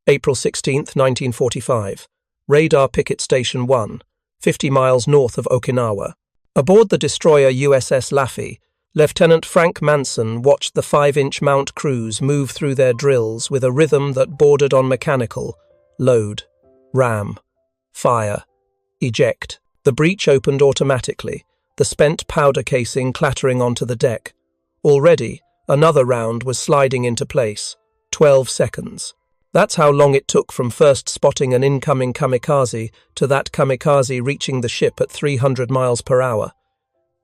April 16, 1945. Radar Picket Station 1, 50 miles north of Okinawa. Aboard the destroyer USS Laffey, Lieutenant Frank Manson watched the 5-inch mount crews move through their drills with a rhythm that bordered on mechanical. Load, ram, fire, eject. The breech opened automatically, the spent powder casing clattering onto the deck. Already, another round was sliding into place. 12 seconds. That's how long it took from first spotting an incoming kamikaze to that kamikaze reaching the ship at 300 miles per hour.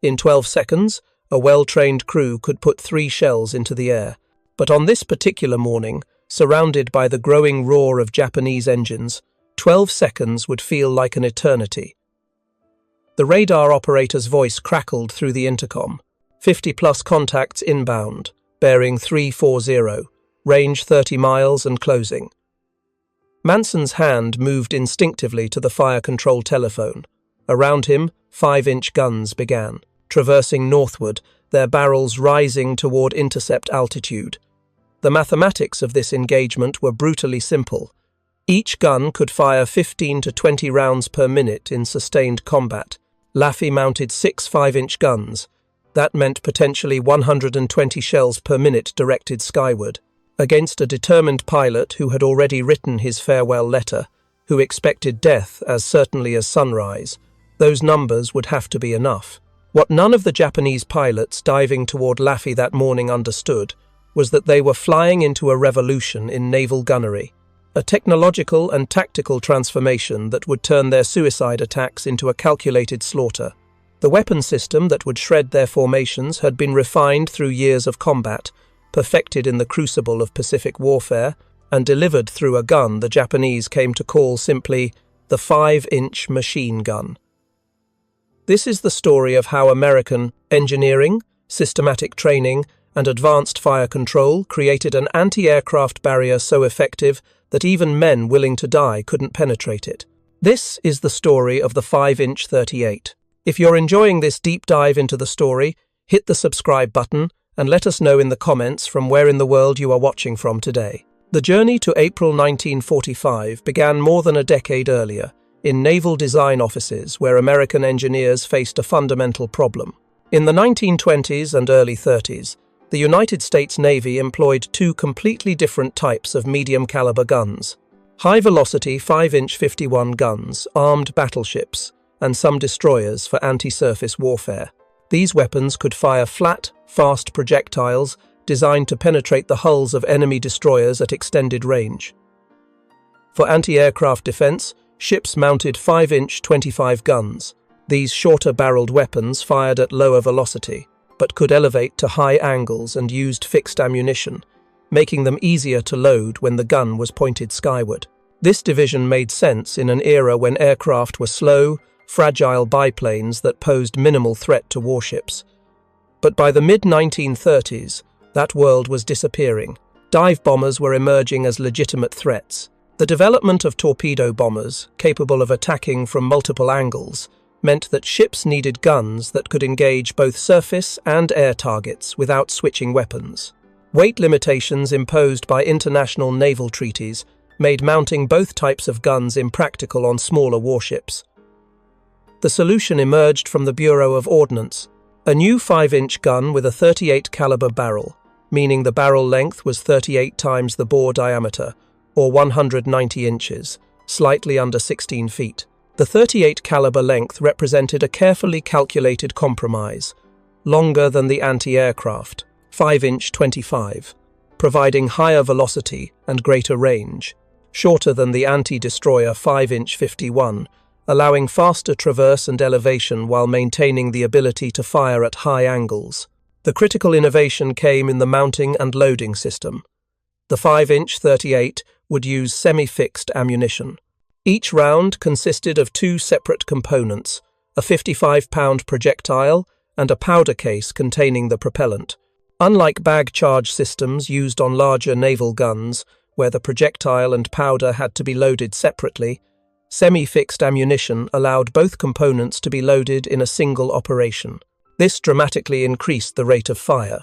In 12 seconds, a well-trained crew could put 3 shells into the air. But on this particular morning, surrounded by the growing roar of Japanese engines, 12 seconds would feel like an eternity. The radar operator's voice crackled through the intercom. 50-plus contacts inbound, bearing 340. Range 30 miles and closing. Manson's hand moved instinctively to the fire control telephone. Around him, 5-inch guns began, traversing northward, their barrels rising toward intercept altitude. The mathematics of this engagement were brutally simple. Each gun could fire 15 to 20 rounds per minute in sustained combat. Laffey mounted 6 5-inch guns. That meant potentially 120 shells per minute directed skyward. Against a determined pilot who had already written his farewell letter, who expected death as certainly as sunrise, those numbers would have to be enough. What none of the Japanese pilots diving toward Laffey that morning understood was that they were flying into a revolution in naval gunnery, a technological and tactical transformation that would turn their suicide attacks into a calculated slaughter. The weapon system that would shred their formations had been refined through years of combat, perfected in the crucible of Pacific warfare, and delivered through a gun the Japanese came to call simply the 5-inch machine gun. This is the story of how American engineering, systematic training, and advanced fire control created an anti-aircraft barrier so effective that even men willing to die couldn't penetrate it. This is the story of the 5-inch 38. If you're enjoying this deep dive into the story, hit the subscribe button and let us know in the comments from where in the world you are watching from today. The journey to April 1945 began more than a decade earlier, in naval design offices where American engineers faced a fundamental problem. In the 1920s and early 30s, the United States Navy employed 2 completely different types of medium-caliber guns. High-velocity 5-inch 51 guns armed battleships and some destroyers for anti-surface warfare. These weapons could fire flat, fast projectiles designed to penetrate the hulls of enemy destroyers at extended range. For anti-aircraft defense, ships mounted 5-inch 25 guns. These shorter-barreled weapons fired at lower velocity, but could elevate to high angles and used fixed ammunition, making them easier to load when the gun was pointed skyward. This division made sense in an era when aircraft were slow, fragile biplanes that posed minimal threat to warships. But by the mid-1930s, that world was disappearing. Dive bombers were emerging as legitimate threats. The development of torpedo bombers, capable of attacking from multiple angles, meant that ships needed guns that could engage both surface and air targets without switching weapons. Weight limitations imposed by international naval treaties made mounting both types of guns impractical on smaller warships. The solution emerged from the Bureau of Ordnance, a new 5-inch gun with a 38 caliber barrel, meaning the barrel length was 38 times the bore diameter, or 190 inches, slightly under 16 feet. The 38 caliber length represented a carefully calculated compromise, longer than the anti-aircraft, 5-inch 25, providing higher velocity and greater range, shorter than the anti-destroyer 5-inch 51, allowing faster traverse and elevation while maintaining the ability to fire at high angles. The critical innovation came in the mounting and loading system. The 5-inch 38 would use semi-fixed ammunition. Each round consisted of 2 separate components, a 55-pound projectile and a powder case containing the propellant. Unlike bag charge systems used on larger naval guns, where the projectile and powder had to be loaded separately, semi-fixed ammunition allowed both components to be loaded in a single operation. This dramatically increased the rate of fire.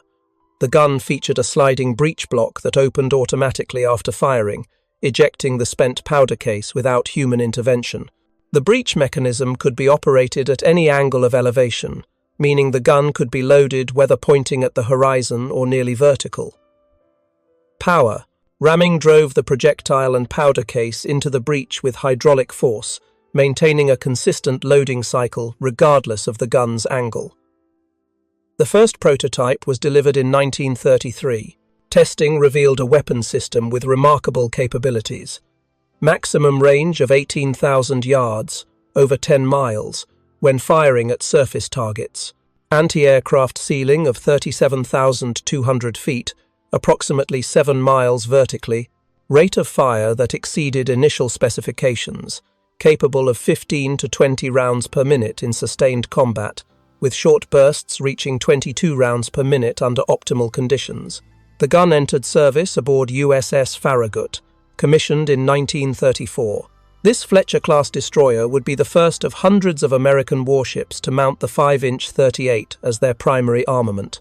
The gun featured a sliding breech block that opened automatically after firing, ejecting the spent powder case without human intervention. The breech mechanism could be operated at any angle of elevation, meaning the gun could be loaded whether pointing at the horizon or nearly vertical. Power. Ramming drove the projectile and powder case into the breech with hydraulic force, maintaining a consistent loading cycle regardless of the gun's angle. The first prototype was delivered in 1933. Testing revealed a weapon system with remarkable capabilities. Maximum range of 18,000 yards, over 10 miles, when firing at surface targets. Anti-aircraft ceiling of 37,200 feet, approximately 7 miles vertically. Rate of fire that exceeded initial specifications, capable of 15 to 20 rounds per minute in sustained combat, with short bursts reaching 22 rounds per minute under optimal conditions. The gun entered service aboard USS Farragut, commissioned in 1934. This Fletcher-class destroyer would be the first of hundreds of American warships to mount the 5-inch .38 as their primary armament.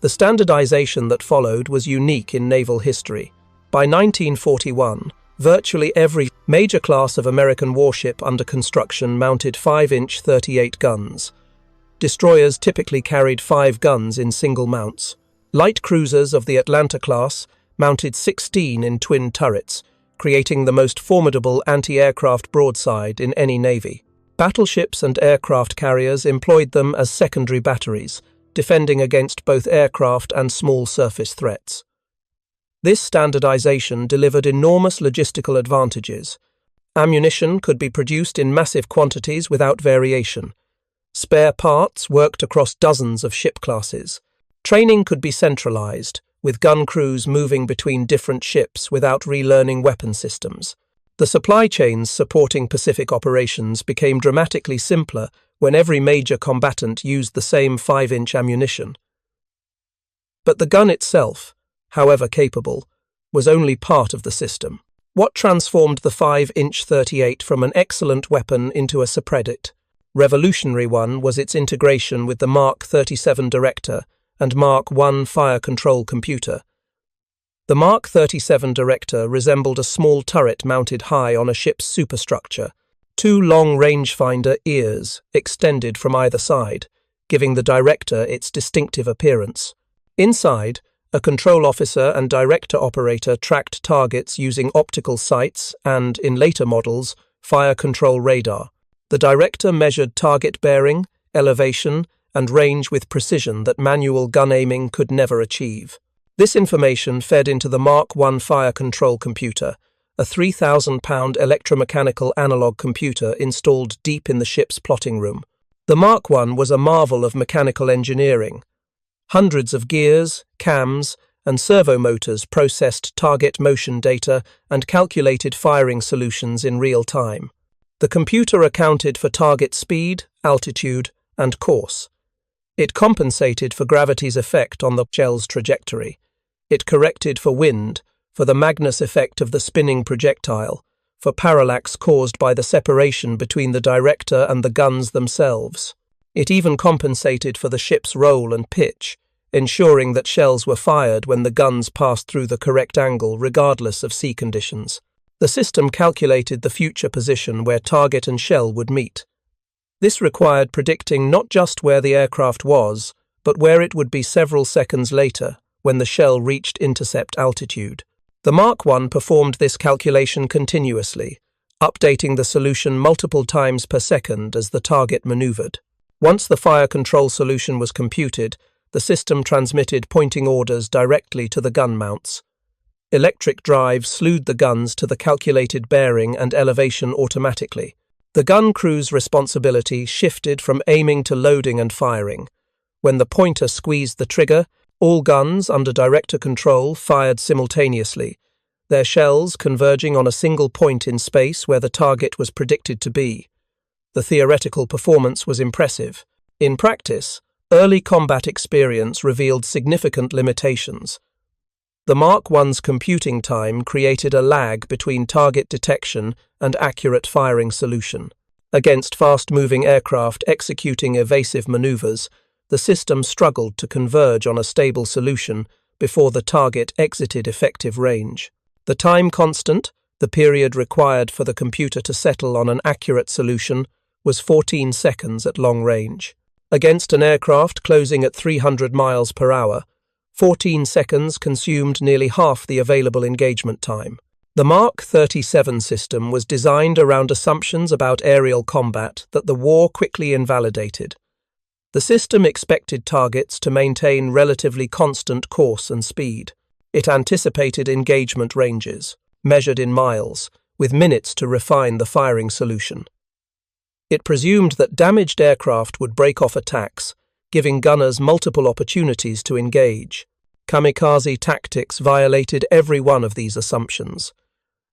The standardization that followed was unique in naval history. By 1941, virtually every major class of American warship under construction mounted 5-inch .38 guns. Destroyers typically carried 5 guns in single mounts. Light cruisers of the Atlanta class mounted 16 in twin turrets, creating the most formidable anti-aircraft broadside in any navy. Battleships and aircraft carriers employed them as secondary batteries, defending against both aircraft and small surface threats. This standardization delivered enormous logistical advantages. Ammunition could be produced in massive quantities without variation. Spare parts worked across dozens of ship classes. Training could be centralized, with gun crews moving between different ships without relearning weapon systems. The supply chains supporting Pacific operations became dramatically simpler when every major combatant used the same 5-inch ammunition. But the gun itself, however capable, was only part of the system. What transformed the 5-inch .38 from an excellent weapon into a subpredit? Revolutionary one was its integration with the Mark 37 Director and Mark I fire control computer. The Mark 37 Director resembled a small turret mounted high on a ship's superstructure, 2 long rangefinder ears extended from either side, giving the Director its distinctive appearance. Inside, a control officer and Director operator tracked targets using optical sights and, in later models, fire control radar. The Director measured target bearing, elevation, and range with precision that manual gun aiming could never achieve. This information fed into the Mark I fire control computer, a 3,000-pound electromechanical analog computer installed deep in the ship's plotting room. The Mark I was a marvel of mechanical engineering. Hundreds of gears, cams, and servo motors processed target motion data and calculated firing solutions in real time. The computer accounted for target speed, altitude, and course. It compensated for gravity's effect on the shell's trajectory. It corrected for wind, for the Magnus effect of the spinning projectile, for parallax caused by the separation between the Director and the guns themselves. It even compensated for the ship's roll and pitch, ensuring that shells were fired when the guns passed through the correct angle regardless of sea conditions. The system calculated the future position where target and shell would meet. This required predicting not just where the aircraft was, but where it would be several seconds later when the shell reached intercept altitude. The Mark I performed this calculation continuously, updating the solution multiple times per second as the target maneuvered. Once the fire control solution was computed, the system transmitted pointing orders directly to the gun mounts. Electric drive slewed the guns to the calculated bearing and elevation automatically. The gun crew's responsibility shifted from aiming to loading and firing. When the pointer squeezed the trigger, all guns under Director control fired simultaneously, their shells converging on a single point in space where the target was predicted to be. The theoretical performance was impressive. In practice, early combat experience revealed significant limitations. The Mark I's computing time created a lag between target detection and accurate firing solution. Against fast-moving aircraft executing evasive maneuvers, the system struggled to converge on a stable solution before the target exited effective range. The time constant, the period required for the computer to settle on an accurate solution, was 14 seconds at long range. Against an aircraft closing at 300 miles per hour, 14 seconds consumed nearly half the available engagement time. The Mark 37 system was designed around assumptions about aerial combat that the war quickly invalidated. The system expected targets to maintain relatively constant course and speed. It anticipated engagement ranges, measured in miles, with minutes to refine the firing solution. It presumed that damaged aircraft would break off attacks, giving gunners multiple opportunities to engage. Kamikaze tactics violated every one of these assumptions.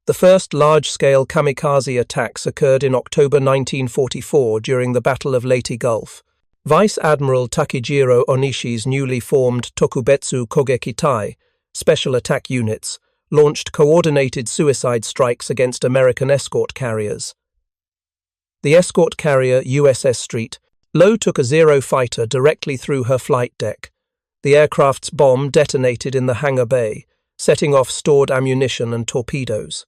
The first large-scale kamikaze attacks occurred in October 1944 during the Battle of Leyte Gulf. Vice Admiral Takejiro Onishi's newly formed Tokubetsu Kogekitai, special attack units, launched coordinated suicide strikes against American escort carriers. The escort carrier USS Street Low took a Zero fighter directly through her flight deck. The aircraft's bomb detonated in the hangar bay, setting off stored ammunition and torpedoes.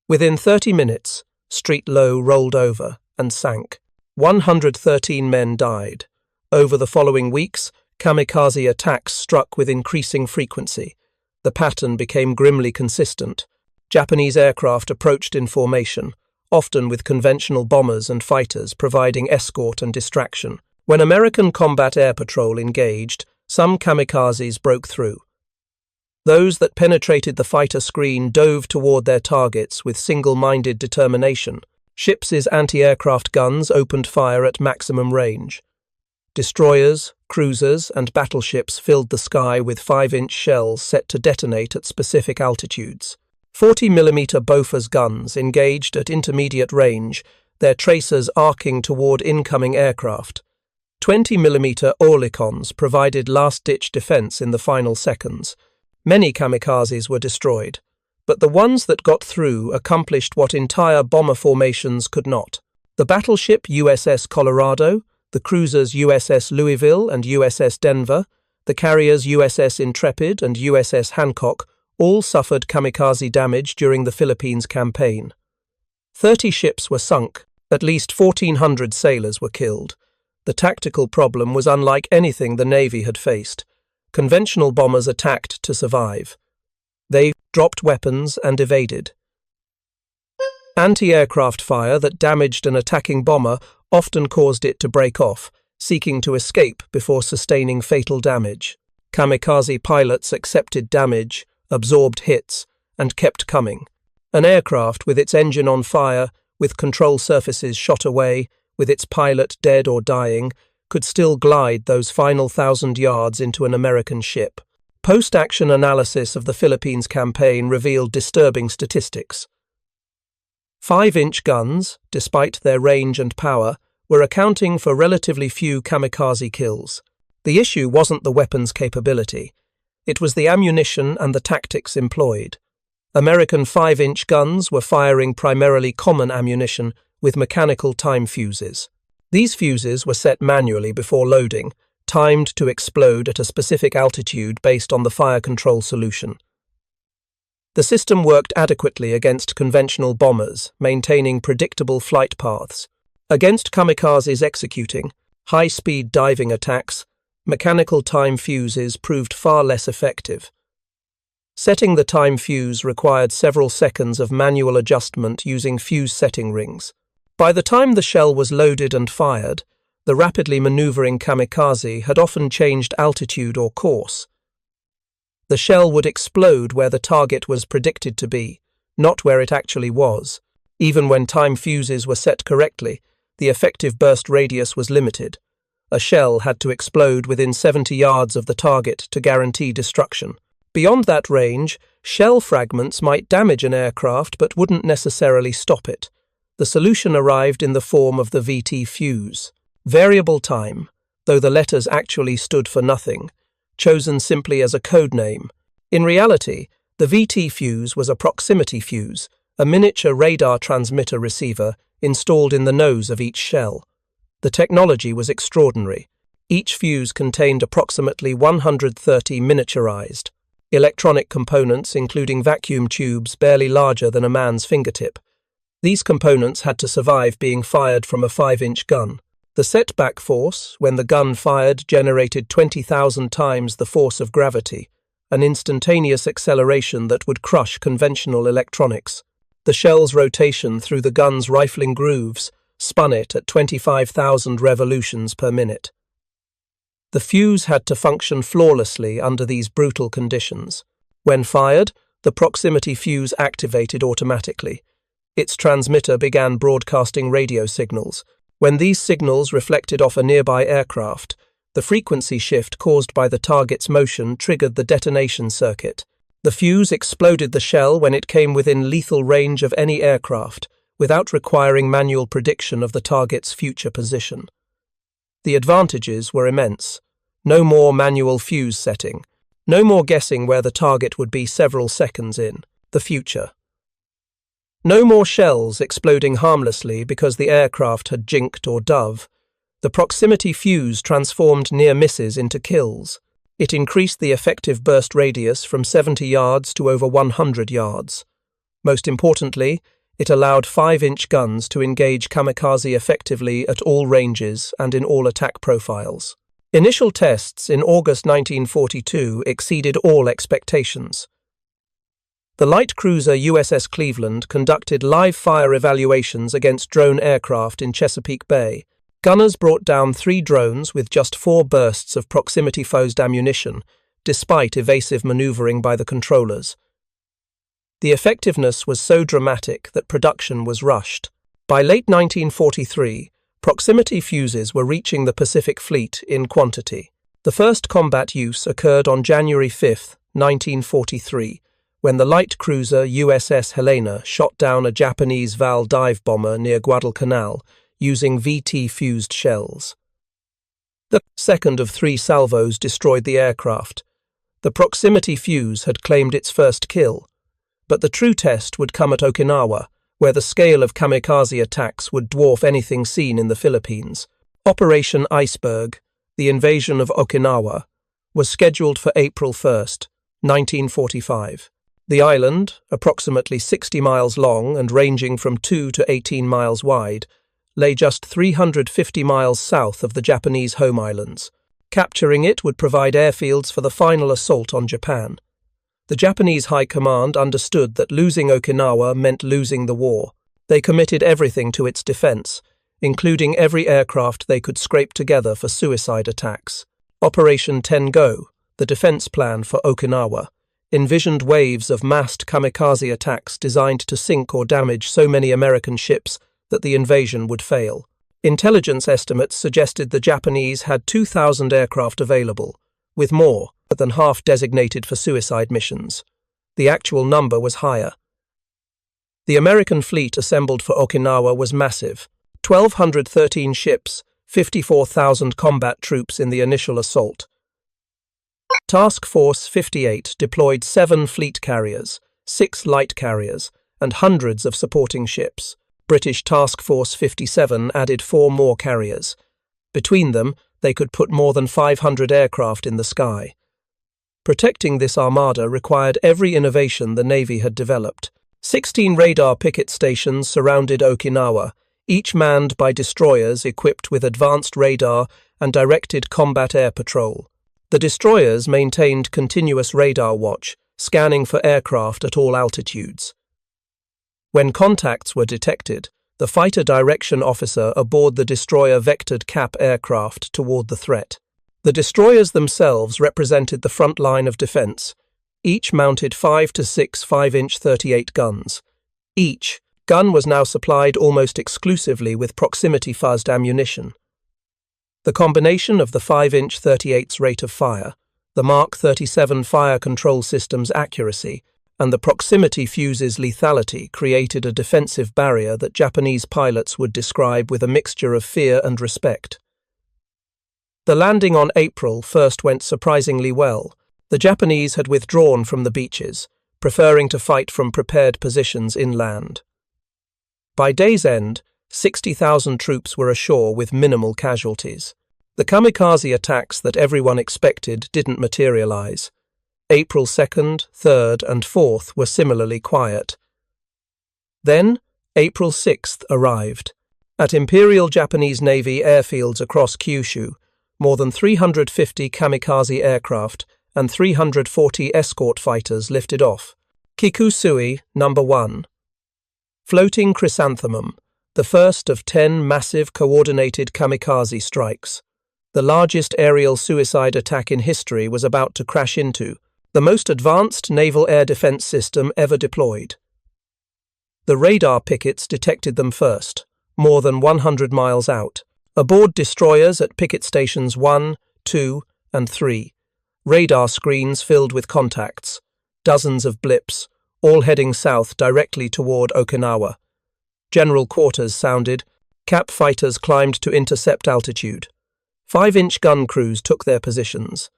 Within 30 minutes, Street Low rolled over and sank. 113 men died. Over the following weeks, kamikaze attacks struck with increasing frequency. The pattern became grimly consistent. Japanese aircraft approached in formation, often with conventional bombers and fighters providing escort and distraction. When American Combat Air Patrol engaged, some kamikazes broke through. Those that penetrated the fighter screen dove toward their targets with single-minded determination. Ships' anti-aircraft guns opened fire at maximum range. Destroyers, cruisers, and battleships filled the sky with 5-inch shells set to detonate at specific altitudes. 40mm Bofors guns engaged at intermediate range, their tracers arcing toward incoming aircraft. 20mm Oerlikons provided last-ditch defense in the final seconds. Many kamikazes were destroyed, but the ones that got through accomplished what entire bomber formations could not. The battleship USS Colorado, the cruisers USS Louisville and USS Denver, the carriers USS Intrepid and USS Hancock all suffered kamikaze damage during the Philippines campaign. 30 ships were sunk, at least 1,400 sailors were killed. The tactical problem was unlike anything the Navy had faced. Conventional bombers attacked to survive. They dropped weapons and evaded. Anti-aircraft fire that damaged an attacking bomber often caused it to break off, seeking to escape before sustaining fatal damage. Kamikaze pilots accepted damage, absorbed hits, and kept coming. An aircraft with its engine on fire, with control surfaces shot away, with its pilot dead or dying, could still glide those final 1,000 yards into an American ship. Post-action analysis of the Philippines campaign revealed disturbing statistics. 5-inch guns, despite their range and power, were accounting for relatively few kamikaze kills. The issue wasn't the weapon's capability. It was the ammunition and the tactics employed. American 5-inch guns were firing primarily common ammunition with mechanical time fuses. These fuses were set manually before loading, timed to explode at a specific altitude based on the fire control solution. The system worked adequately against conventional bombers, maintaining predictable flight paths. Against kamikazes executing high-speed diving attacks, mechanical time fuses proved far less effective. Setting the time fuse required several seconds of manual adjustment using fuse setting rings. By the time the shell was loaded and fired, the rapidly maneuvering kamikaze had often changed altitude or course. The shell would explode where the target was predicted to be, not where it actually was. Even when time fuses were set correctly, the effective burst radius was limited. A shell had to explode within 70 yards of the target to guarantee destruction. Beyond that range, shell fragments might damage an aircraft but wouldn't necessarily stop it. The solution arrived in the form of the VT fuse. Variable time, though the letters actually stood for nothing, chosen simply as a code name. In reality, the VT fuse was a proximity fuse, a miniature radar transmitter receiver installed in the nose of each shell. The technology was extraordinary. Each fuse contained approximately 130 miniaturized electronic components including vacuum tubes barely larger than a man's fingertip. These components had to survive being fired from a 5-inch gun. The setback force, when the gun fired, generated 20,000 times the force of gravity, an instantaneous acceleration that would crush conventional electronics. The shell's rotation through the gun's rifling grooves spun it at 25,000 revolutions per minute. The fuse had to function flawlessly under these brutal conditions. When fired, the proximity fuse activated automatically. Its transmitter began broadcasting radio signals. When these signals reflected off a nearby aircraft, the frequency shift caused by the target's motion triggered the detonation circuit. The fuse exploded the shell when it came within lethal range of any aircraft, without requiring manual prediction of the target's future position. The advantages were immense. No more manual fuse setting. No more guessing where the target would be several seconds in the future. No more shells exploding harmlessly because the aircraft had jinked or dove. The proximity fuse transformed near misses into kills. It increased the effective burst radius from 70 yards to over 100 yards. Most importantly, it allowed 5-inch guns to engage kamikaze effectively at all ranges and in all attack profiles. Initial tests in August 1942 exceeded all expectations. The light cruiser USS Cleveland conducted live fire evaluations against drone aircraft in Chesapeake Bay. Gunners brought down 3 drones with just 4 bursts of proximity-fused ammunition, despite evasive maneuvering by the controllers. The effectiveness was so dramatic that production was rushed. By late 1943, proximity fuses were reaching the Pacific Fleet in quantity. The first combat use occurred on January 5, 1943, when the light cruiser USS Helena shot down a Japanese naval dive bomber near Guadalcanal using VT-fused shells. The second of 3 salvos destroyed the aircraft. The proximity fuse had claimed its first kill, but the true test would come at Okinawa, where the scale of kamikaze attacks would dwarf anything seen in the Philippines. Operation Iceberg, the invasion of Okinawa, was scheduled for April 1, 1945. The island, approximately 60 miles long and ranging from 2 to 18 miles wide, lay just 350 miles south of the Japanese home islands. Capturing it would provide airfields for the final assault on Japan. The Japanese High Command understood that losing Okinawa meant losing the war. They committed everything to its defense, including every aircraft they could scrape together for suicide attacks. Operation Tengo, the defense plan for Okinawa, envisioned waves of massed kamikaze attacks designed to sink or damage so many American ships that the invasion would fail. Intelligence estimates suggested the Japanese had 2,000 aircraft available, with more than half designated for suicide missions. The actual number was higher. The American fleet assembled for Okinawa was massive: 1,213 ships, 54,000 combat troops in the initial assault. Task Force 58 deployed 7 fleet carriers, 6 light carriers, and hundreds of supporting ships. British Task Force 57 added 4 more carriers. Between them, they could put more than 500 aircraft in the sky. Protecting this armada required every innovation the Navy had developed. 16 radar picket stations surrounded Okinawa, each manned by destroyers equipped with advanced radar and directed combat air patrol. The destroyers maintained continuous radar watch, scanning for aircraft at all altitudes. When contacts were detected, the fighter direction officer aboard the destroyer vectored cap aircraft toward the threat. The destroyers themselves represented the front line of defense. Each mounted 5 to 6 5-inch 38 guns. Each gun was now supplied almost exclusively with proximity-fuzzed ammunition. The combination of the 5-inch 38's rate of fire, the Mark 37 fire control system's accuracy, and the proximity fuse's lethality created a defensive barrier that Japanese pilots would describe with a mixture of fear and respect. The landing on April 1 went surprisingly well. The Japanese had withdrawn from the beaches, preferring to fight from prepared positions inland. By day's end, 60,000 troops were ashore with minimal casualties. The kamikaze attacks that everyone expected didn't materialize. April 2nd, 3rd, and 4th were similarly quiet. Then, April 6th arrived. At Imperial Japanese Navy airfields across Kyushu, more than 350 kamikaze aircraft and 340 escort fighters lifted off. Kikusui No. 1. Floating Chrysanthemum, the first of 10 massive coordinated kamikaze strikes. The largest aerial suicide attack in history was about to crash into the most advanced naval air defense system ever deployed. The radar pickets detected them first, more than 100 miles out. Aboard destroyers at picket stations 1, 2, and 3. Radar screens filled with contacts. Dozens of blips, all heading south directly toward Okinawa. General quarters sounded. Cap fighters climbed to intercept altitude. 5-inch gun crews took their positions.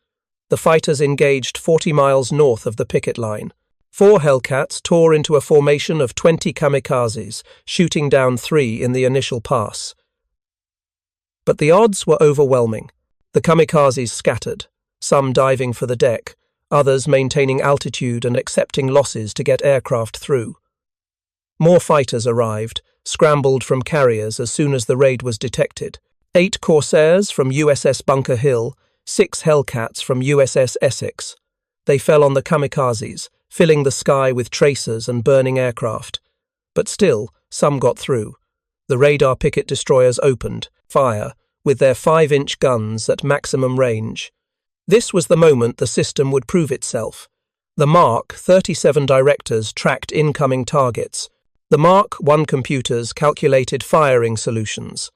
The fighters engaged 40 miles north of the picket line. 4 Hellcats tore into a formation of 20 kamikazes, shooting down 3 in the initial pass. But the odds were overwhelming. The kamikazes scattered, some diving for the deck, others maintaining altitude and accepting losses to get aircraft through. More fighters arrived, scrambled from carriers as soon as the raid was detected. 8 Corsairs from USS Bunker Hill, 6 Hellcats from USS Essex. They fell on the kamikazes, filling the sky with tracers and burning aircraft. But still, some got through. The radar picket destroyers opened fire with their 5-inch guns at maximum range. This was the moment the system would prove itself. The Mark 37 directors tracked incoming targets. The Mark 1 computers calculated firing solutions.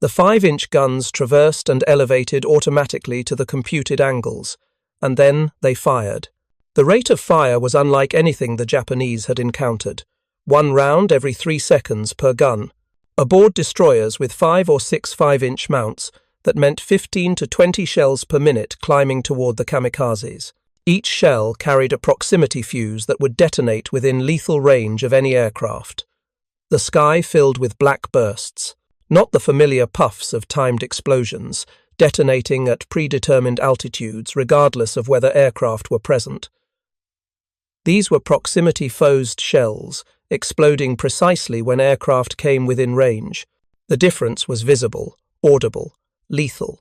The 5-inch guns traversed and elevated automatically to the computed angles, and then they fired. The rate of fire was unlike anything the Japanese had encountered. 1 round every 3 seconds per gun. Aboard destroyers with 5 or 6 5-inch mounts, that meant 15 to 20 shells per minute climbing toward the kamikazes. Each shell carried a proximity fuse that would detonate within lethal range of any aircraft. The sky filled with black bursts, not the familiar puffs of timed explosions, detonating at predetermined altitudes regardless of whether aircraft were present. These were proximity-fused shells, exploding precisely when aircraft came within range. The difference was visible, audible, lethal.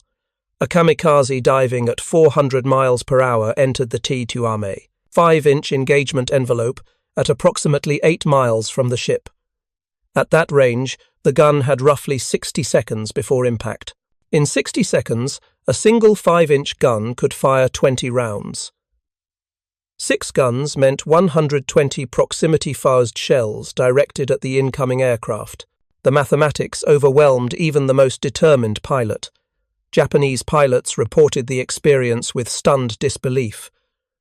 A kamikaze diving at 400 miles per hour entered the T-2 5-inch engagement envelope at approximately 8 miles from the ship. At that range, the gun had roughly 60 seconds before impact. In 60 seconds, a single 5-inch gun could fire 20 rounds. 6 guns meant 120 proximity-fused shells directed at the incoming aircraft. The mathematics overwhelmed even the most determined pilot. Japanese pilots reported the experience with stunned disbelief.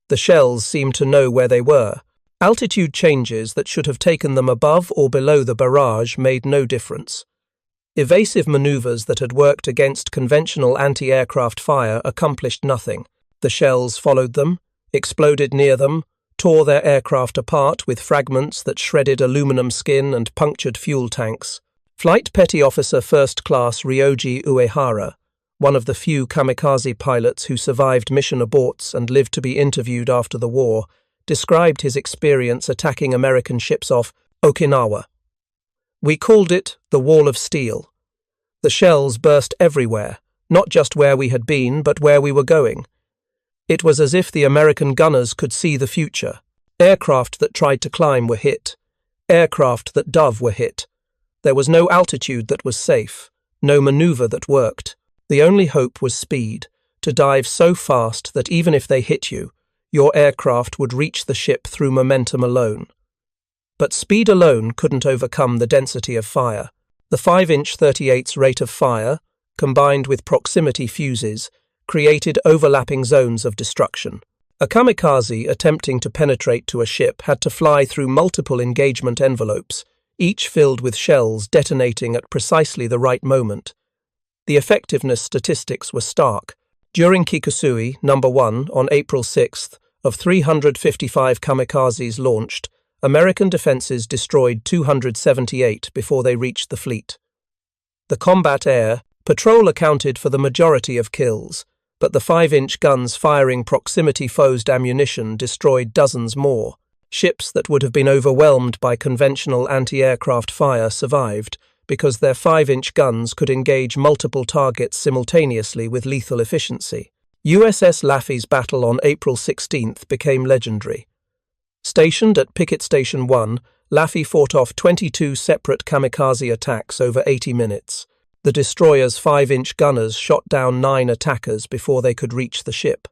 The shells seemed to know where they were. Altitude changes that should have taken them above or below the barrage made no difference. Evasive maneuvers that had worked against conventional anti-aircraft fire accomplished nothing. The shells followed them, exploded near them, tore their aircraft apart with fragments that shredded aluminum skin and punctured fuel tanks. Flight Petty Officer First Class Ryoji Uehara, one of the few kamikaze pilots who survived mission aborts and lived to be interviewed after the war, described his experience attacking American ships off Okinawa. "We called it the Wall of Steel. The shells burst everywhere, not just where we had been, but where we were going. It was as if the American gunners could see the future. Aircraft that tried to climb were hit. Aircraft that dove were hit. There was no altitude that was safe, no maneuver that worked. The only hope was speed, to dive so fast that even if they hit you, your aircraft would reach the ship through momentum alone. But speed alone couldn't overcome the density of fire. The 5-inch 38's rate of fire, combined with proximity fuses, created overlapping zones of destruction. A kamikaze attempting to penetrate to a ship had to fly through multiple engagement envelopes, each filled with shells detonating at precisely the right moment. The effectiveness statistics were stark. During Kikusui No. 1 on April 6th, of 355 kamikazes launched, American defenses destroyed 278 before they reached the fleet. The combat air patrol accounted for the majority of kills. but the 5-inch guns firing proximity-fused ammunition destroyed dozens more. Ships that would have been overwhelmed by conventional anti-aircraft fire survived because their 5-inch guns could engage multiple targets simultaneously with lethal efficiency. USS Laffey's battle on April 16th became legendary. Stationed at Picket Station 1, Laffey fought off 22 separate kamikaze attacks over 80 minutes. The destroyer's 5-inch gunners shot down 9 attackers before they could reach the ship.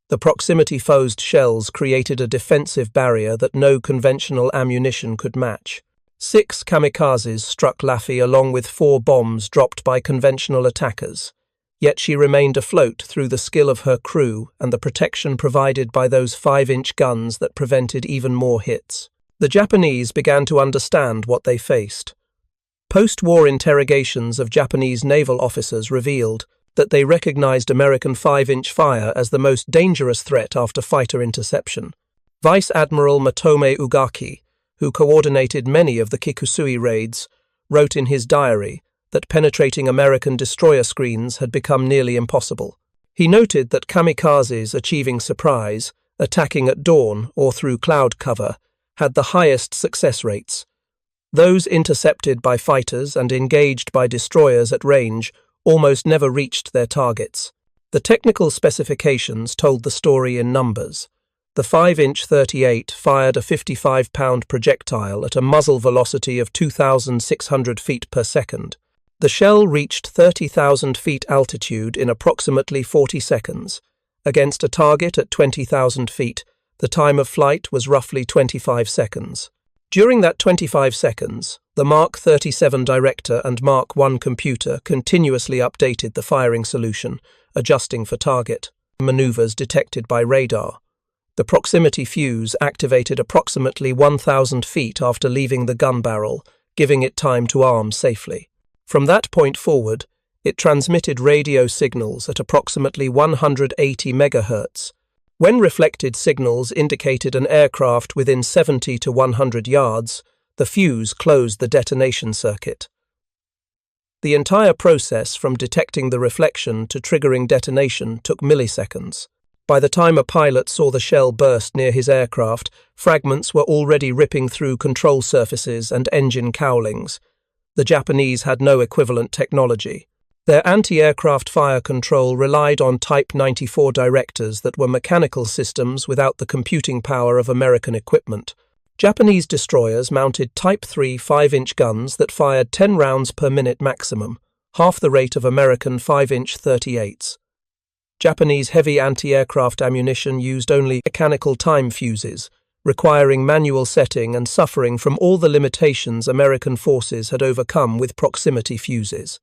The proximity-fused shells created a defensive barrier that no conventional ammunition could match. 6 kamikazes struck Laffey along with 4 bombs dropped by conventional attackers. Yet she remained afloat through the skill of her crew and the protection provided by those 5-inch guns that prevented even more hits. The Japanese began to understand what they faced. Post-war interrogations of Japanese naval officers revealed that they recognized American 5-inch fire as the most dangerous threat after fighter interception. Vice Admiral Matome Ugaki, who coordinated many of the Kikusui raids, wrote in his diary that penetrating American destroyer screens had become nearly impossible. He noted that kamikazes achieving surprise, attacking at dawn or through cloud cover, had the highest success rates. Those intercepted by fighters and engaged by destroyers at range almost never reached their targets. The technical specifications told the story in numbers. The 5-inch 38 fired a 55-pound projectile at a muzzle velocity of 2,600 feet per second. The shell reached 30,000 feet altitude in approximately 40 seconds. Against a target at 20,000 feet, the time of flight was roughly 25 seconds. During that 25 seconds, the Mark 37 director and Mark 1 computer continuously updated the firing solution, adjusting for target maneuvers detected by radar. The proximity fuse activated approximately 1,000 feet after leaving the gun barrel, giving it time to arm safely. From that point forward, it transmitted radio signals at approximately 180 megahertz. When reflected signals indicated an aircraft within 70 to 100 yards, the fuse closed the detonation circuit. The entire process from detecting the reflection to triggering detonation took milliseconds. By the time a pilot saw the shell burst near his aircraft, fragments were already ripping through control surfaces and engine cowlings. The Japanese had no equivalent technology. Their anti-aircraft fire control relied on Type 94 directors that were mechanical systems without the computing power of American equipment. Japanese destroyers mounted Type 3 5-inch guns that fired 10 rounds per minute maximum, half the rate of American 5-inch 38s. Japanese heavy anti-aircraft ammunition used only mechanical time fuses, requiring manual setting and suffering from all the limitations American forces had overcome with proximity fuses.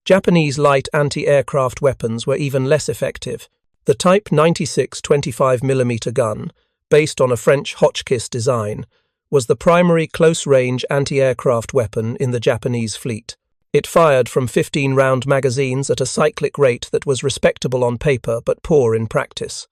Japanese light anti-aircraft weapons were even less effective. The Type 96 25mm gun, based on a French Hotchkiss design, was the primary close-range anti-aircraft weapon in the Japanese fleet. It fired from 15-round magazines at a cyclic rate that was respectable on paper but poor in practice.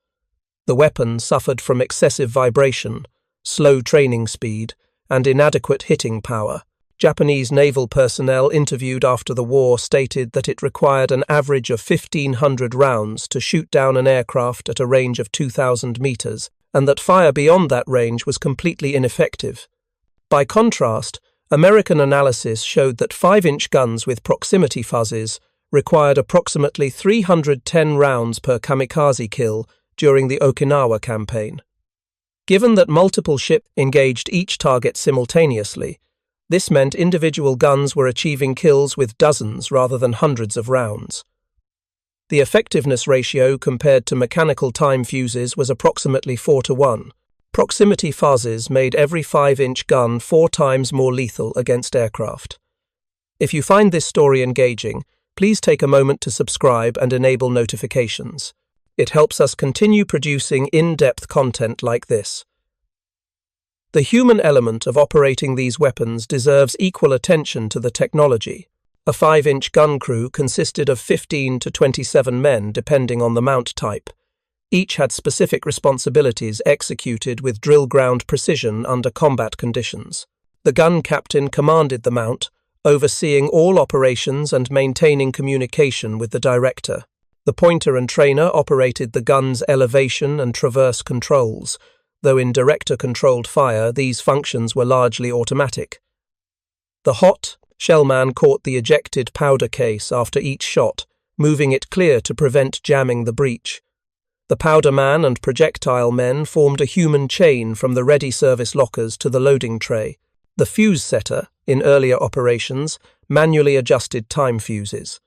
The weapon suffered from excessive vibration, slow training speed, and inadequate hitting power. Japanese naval personnel interviewed after the war stated that it required an average of 1,500 rounds to shoot down an aircraft at a range of 2,000 meters, and that fire beyond that range was completely ineffective. By contrast, American analysis showed that 5-inch guns with proximity fuzzes required approximately 310 rounds per kamikaze kill during the Okinawa campaign. Given that multiple ships engaged each target simultaneously, this meant individual guns were achieving kills with dozens rather than hundreds of rounds. The effectiveness ratio compared to mechanical time fuses was approximately 4-to-1. Proximity fuzzes made every 5-inch gun 4 times more lethal against aircraft. If you find this story engaging, please take a moment to subscribe and enable notifications. It helps us continue producing in-depth content like this. The human element of operating these weapons deserves equal attention to the technology. A 5-inch gun crew consisted of 15 to 27 men depending on the mount type. Each had specific responsibilities executed with drill ground precision under combat conditions. The gun captain commanded the mount, overseeing all operations and maintaining communication with the director. The pointer and trainer operated the gun's elevation and traverse controls, though in director-controlled fire these functions were largely automatic. The hot shellman caught the ejected powder case after each shot, moving it clear to prevent jamming the breech. The powder man and projectile men formed a human chain from the ready service lockers to the loading tray. The fuse setter, in earlier operations, manually adjusted time fuses.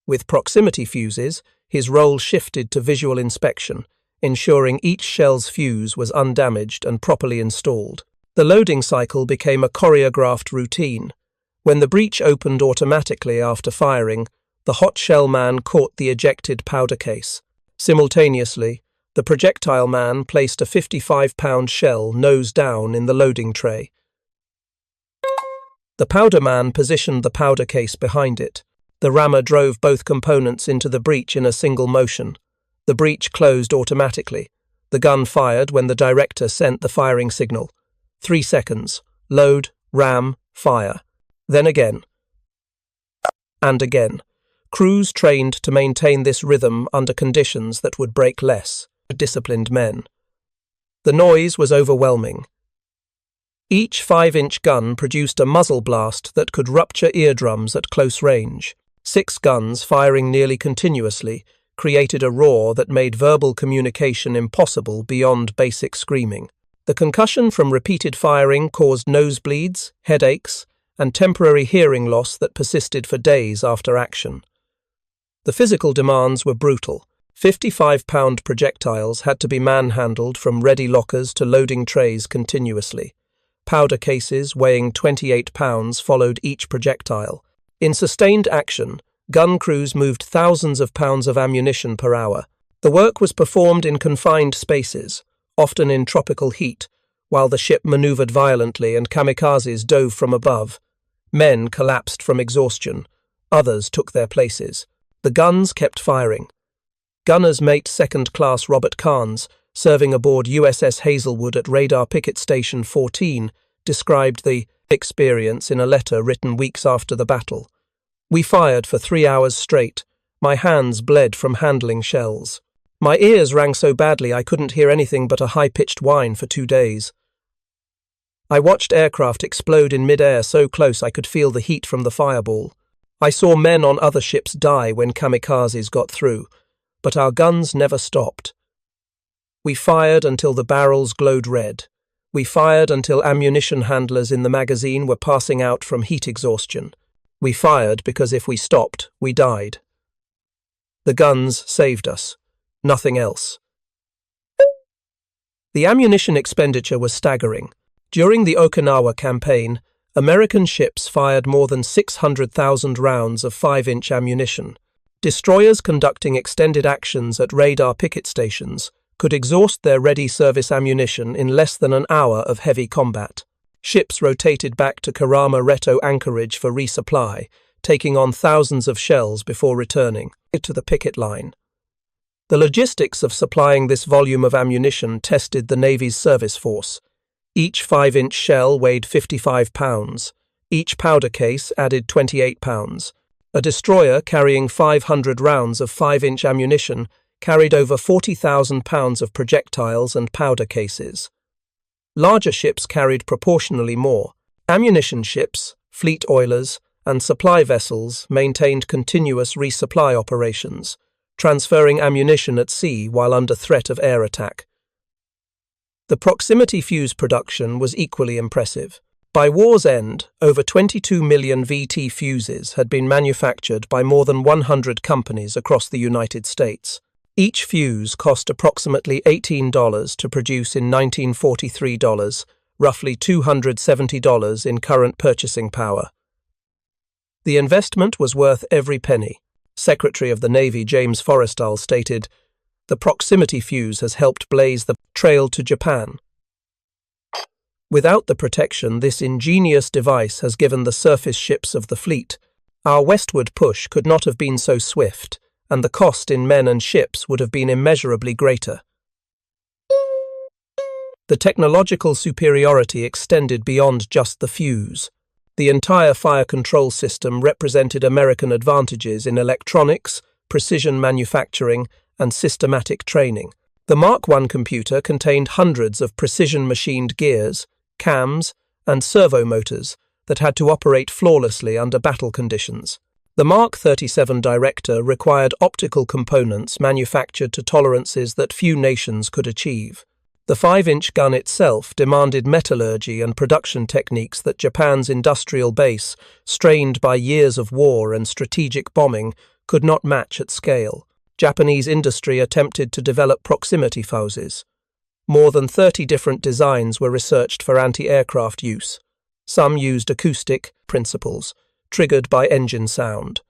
With proximity fuses, his role shifted to visual inspection, ensuring each shell's fuse was undamaged and properly installed. The loading cycle became a choreographed routine. When the breech opened automatically after firing, the hot shell man caught the ejected powder case. Simultaneously, the projectile man placed a 55-pound shell nose down in the loading tray. The powder man positioned the powder case behind it. The rammer drove both components into the breech in a single motion. The breech closed automatically. The gun fired when the director sent the firing signal. 3 seconds. Load, ram, fire. Then again. And again. Crews trained to maintain this rhythm under conditions that would break less. Disciplined men. The noise was overwhelming. Each 5-inch gun produced a muzzle blast that could rupture eardrums at close range. 6 guns, firing nearly continuously, created a roar that made verbal communication impossible beyond basic screaming. The concussion from repeated firing caused nosebleeds, headaches, and temporary hearing loss that persisted for days after action. The physical demands were brutal. 55-pound projectiles had to be manhandled from ready lockers to loading trays continuously. Powder cases weighing 28 pounds followed each projectile. In sustained action, gun crews moved thousands of pounds of ammunition per hour. The work was performed in confined spaces, often in tropical heat, while the ship maneuvered violently and kamikazes dove from above. Men collapsed from exhaustion. Others took their places. The guns kept firing. Gunner's mate Second Class Robert Carnes, serving aboard USS Hazelwood at Radar Picket Station 14, described the experience in a letter written weeks after the battle. "We fired for 3 hours straight. My hands bled from handling shells. My ears rang so badly I couldn't hear anything but a high-pitched whine for 2 days. I watched aircraft explode in mid-air so close I could feel the heat from the fireball. I saw men on other ships die when kamikazes got through, but our guns never stopped. We fired until the barrels glowed red. We fired until ammunition handlers in the magazine were passing out from heat exhaustion. We fired because if we stopped, we died. The guns saved us. Nothing else." The ammunition expenditure was staggering. During the Okinawa campaign, American ships fired more than 600,000 rounds of 5-inch ammunition. Destroyers conducting extended actions at radar picket stations could exhaust their ready service ammunition in less than an hour of heavy combat. Ships rotated back to Karama-Reto anchorage for resupply, taking on thousands of shells before returning to the picket line. The logistics of supplying this volume of ammunition tested the Navy's service force. Each 5-inch shell weighed 55 pounds. Each powder case added 28 pounds. A destroyer carrying 500 rounds of 5-inch ammunition carried over 40,000 pounds of projectiles and powder cases. Larger ships carried proportionally more. Ammunition ships, fleet oilers, and supply vessels maintained continuous resupply operations, transferring ammunition at sea while under threat of air attack. The proximity fuse production was equally impressive. By war's end, over 22 million VT fuses had been manufactured by more than 100 companies across the United States. Each fuse cost approximately $18 to produce in 1943 dollars, roughly $270 in current purchasing power. The investment was worth every penny. Secretary of the Navy James Forrestal stated, "The proximity fuse has helped blaze the trail to Japan. Without the protection this ingenious device has given the surface ships of the fleet, our westward push could not have been so swift, and the cost in men and ships would have been immeasurably greater." The technological superiority extended beyond just the fuse. The entire fire control system represented American advantages in electronics, precision manufacturing, and systematic training. The Mark I computer contained hundreds of precision-machined gears, cams, and servo motors that had to operate flawlessly under battle conditions. The Mark 37 Director required optical components manufactured to tolerances that few nations could achieve. The 5-inch gun itself demanded metallurgy and production techniques that Japan's industrial base, strained by years of war and strategic bombing, could not match at scale. Japanese industry attempted to develop proximity fuses. More than 30 different designs were researched for anti-aircraft use. Some used acoustic principles, triggered by engine sound.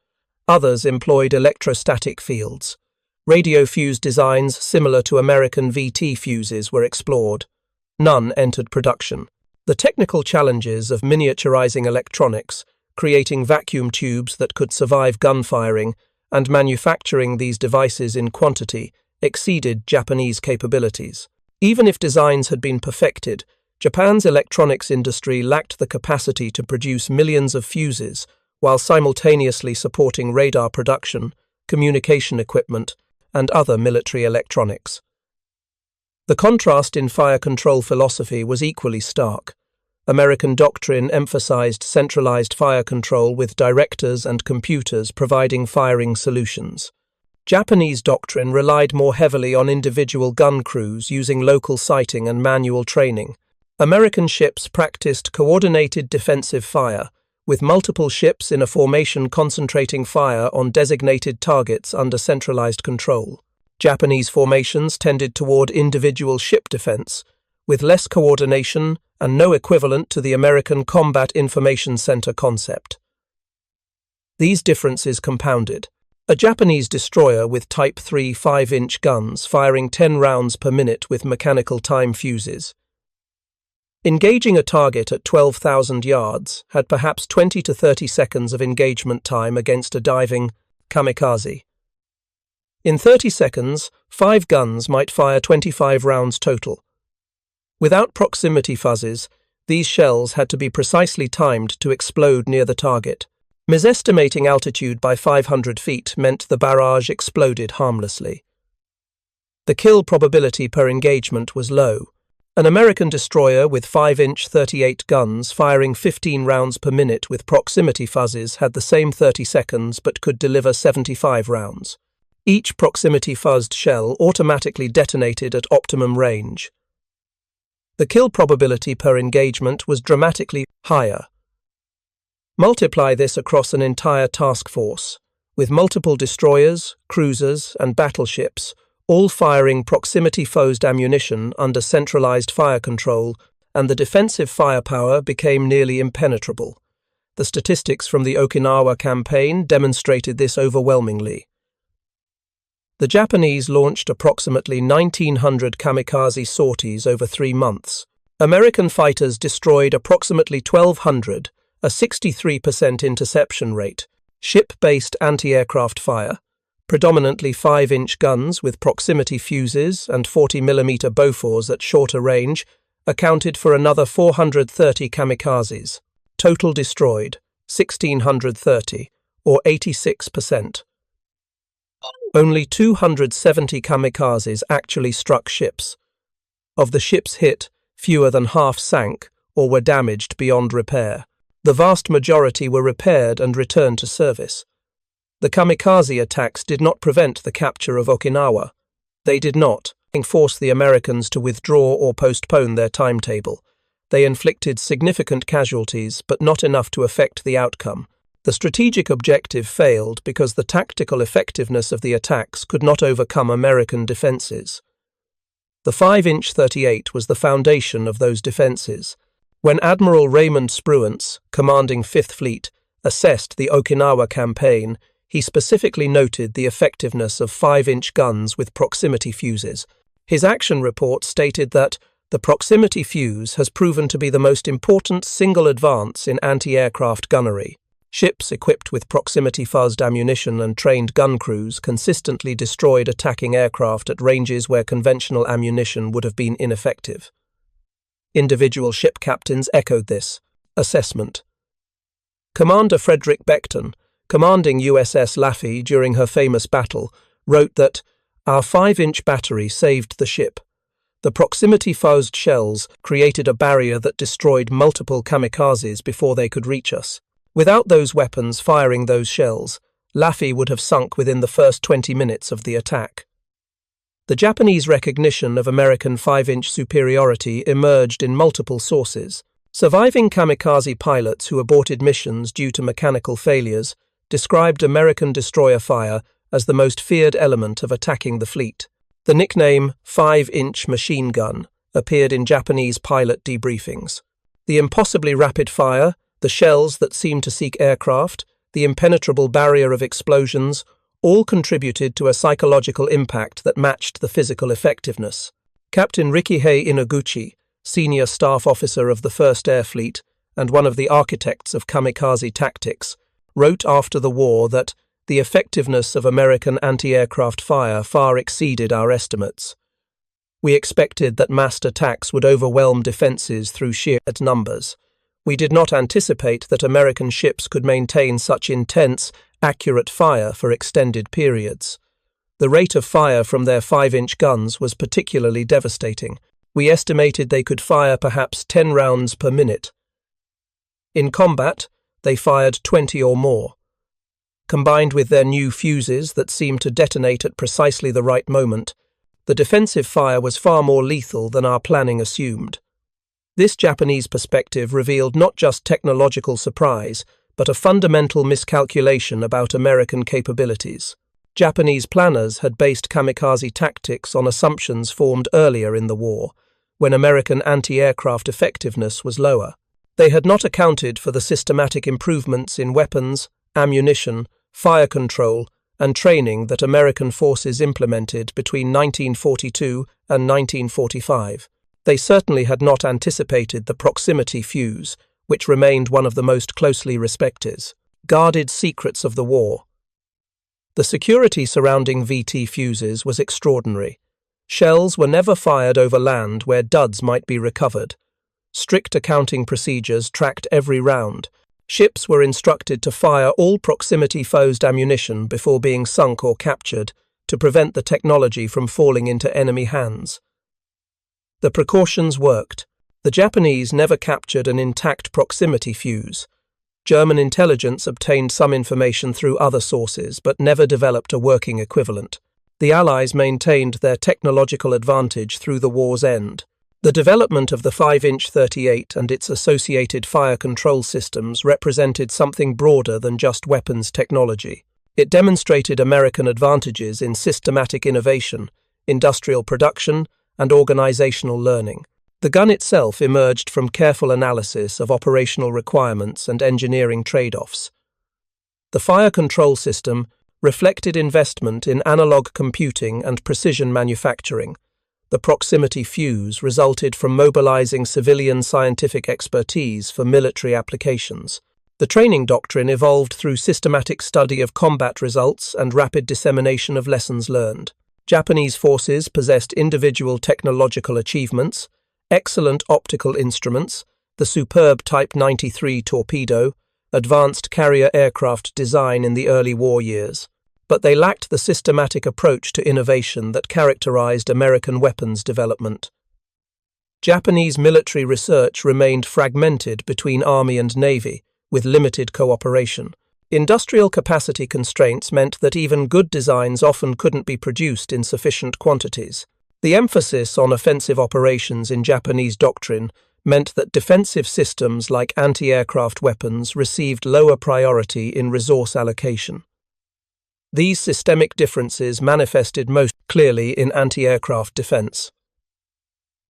Others employed electrostatic fields. Radio fuse designs similar to American VT fuses were explored. None entered production. The technical challenges of miniaturizing electronics, creating vacuum tubes that could survive gunfiring, and manufacturing these devices in quantity exceeded Japanese capabilities. Even if designs had been perfected, Japan's electronics industry lacked the capacity to produce millions of fuses while simultaneously supporting radar production, communication equipment, and other military electronics. The contrast in fire control philosophy was equally stark. American doctrine emphasized centralized fire control with directors and computers providing firing solutions. Japanese doctrine relied more heavily on individual gun crews using local sighting and manual training. American ships practiced coordinated defensive fire, with multiple ships in a formation concentrating fire on designated targets under centralized control. Japanese formations tended toward individual ship defense, with less coordination and no equivalent to the American Combat Information Center concept. These differences compounded. A Japanese destroyer with Type 3 5-inch guns firing 10 rounds per minute with mechanical time fuses. Engaging a target at 12,000 yards had perhaps 20 to 30 seconds of engagement time against a diving kamikaze. In 30 seconds, 5 guns might fire 25 rounds total. Without proximity fuzzes, these shells had to be precisely timed to explode near the target. Misestimating altitude by 500 feet meant the barrage exploded harmlessly. The kill probability per engagement was low. An American destroyer with 5-inch 38 guns firing 15 rounds per minute with proximity fuzzes had the same 30 seconds but could deliver 75 rounds. Each proximity fuzzed shell automatically detonated at optimum range. The kill probability per engagement was dramatically higher. Multiply this across an entire task force, with multiple destroyers, cruisers, and battleships, all firing proximity-fused ammunition under centralized fire control, and the defensive firepower became nearly impenetrable. The statistics from the Okinawa campaign demonstrated this overwhelmingly. The Japanese launched approximately 1,900 kamikaze sorties over 3 months. American fighters destroyed approximately 1,200, a 63% interception rate. Ship-based anti-aircraft fire, predominantly 5-inch guns with proximity fuses and 40mm Bofors at shorter range, accounted for another 430 kamikazes. Total destroyed, 1,630, or 86%. Only 270 kamikazes actually struck ships. Of the ships hit, fewer than half sank or were damaged beyond repair. The vast majority were repaired and returned to service. The kamikaze attacks did not prevent the capture of Okinawa. They did not force the Americans to withdraw or postpone their timetable. They inflicted significant casualties, but not enough to affect the outcome. The strategic objective failed because the tactical effectiveness of the attacks could not overcome American defenses. The 5-inch 38 was the foundation of those defenses. When Admiral Raymond Spruance, commanding 5th Fleet, assessed the Okinawa campaign, he specifically noted the effectiveness of 5-inch guns with proximity fuses. His action report stated that the proximity fuse has proven to be the most important single advance in anti-aircraft gunnery. Ships equipped with proximity-fuzzed ammunition and trained gun crews consistently destroyed attacking aircraft at ranges where conventional ammunition would have been ineffective. Individual ship captains echoed this assessment. Commander Frederick Beckton, commanding USS Laffey during her famous battle, wrote that, "Our 5-inch battery saved the ship. The proximity-fused shells created a barrier that destroyed multiple kamikazes before they could reach us. Without those weapons firing those shells, Laffey would have sunk within the first 20 minutes of the attack." The Japanese recognition of American 5-inch superiority emerged in multiple sources. Surviving kamikaze pilots who aborted missions due to mechanical failures described American destroyer fire as the most feared element of attacking the fleet. The nickname 5-inch machine gun appeared in Japanese pilot debriefings. The impossibly rapid fire, the shells that seemed to seek aircraft, the impenetrable barrier of explosions, all contributed to a psychological impact that matched the physical effectiveness. Captain Rikihei Inaguchi, senior staff officer of the 1st Air Fleet and one of the architects of kamikaze tactics, wrote after the war that the effectiveness of American anti-aircraft fire far exceeded our estimates. "We expected that massed attacks would overwhelm defenses through sheer numbers. We did not anticipate that American ships could maintain such intense, accurate fire for extended periods. The rate of fire from their 5-inch guns was particularly devastating. We estimated they could fire perhaps 10 rounds per minute. In combat, they fired 20 or more. Combined with their new fuses that seemed to detonate at precisely the right moment, the defensive fire was far more lethal than our planning assumed." This Japanese perspective revealed not just technological surprise, but a fundamental miscalculation about American capabilities. Japanese planners had based kamikaze tactics on assumptions formed earlier in the war, when American anti-aircraft effectiveness was lower. They had not accounted for the systematic improvements in weapons, ammunition, fire control, and training that American forces implemented between 1942 and 1945. They certainly had not anticipated the proximity fuse, which remained one of the most closely respected, guarded secrets of the war. The security surrounding VT fuses was extraordinary. Shells were never fired over land where duds might be recovered. Strict accounting procedures tracked every round. Ships were instructed to fire all proximity-fused ammunition before being sunk or captured to prevent the technology from falling into enemy hands. The precautions worked. The Japanese never captured an intact proximity fuse. German intelligence obtained some information through other sources, but never developed a working equivalent. The Allies maintained their technological advantage through the war's end. The development of the 5-inch 38 and its associated fire control systems represented something broader than just weapons technology. It demonstrated American advantages in systematic innovation, industrial production, and organizational learning. The gun itself emerged from careful analysis of operational requirements and engineering trade-offs. The fire control system reflected investment in analog computing and precision manufacturing. The proximity fuse resulted from mobilizing civilian scientific expertise for military applications. The training doctrine evolved through systematic study of combat results and rapid dissemination of lessons learned. Japanese forces possessed individual technological achievements, excellent optical instruments, the superb Type 93 torpedo, advanced carrier aircraft design in the early war years, but they lacked the systematic approach to innovation that characterized American weapons development. Japanese military research remained fragmented between Army and Navy, with limited cooperation. Industrial capacity constraints meant that even good designs often couldn't be produced in sufficient quantities. The emphasis on offensive operations in Japanese doctrine meant that defensive systems like anti-aircraft weapons received lower priority in resource allocation. These systemic differences manifested most clearly in anti-aircraft defense.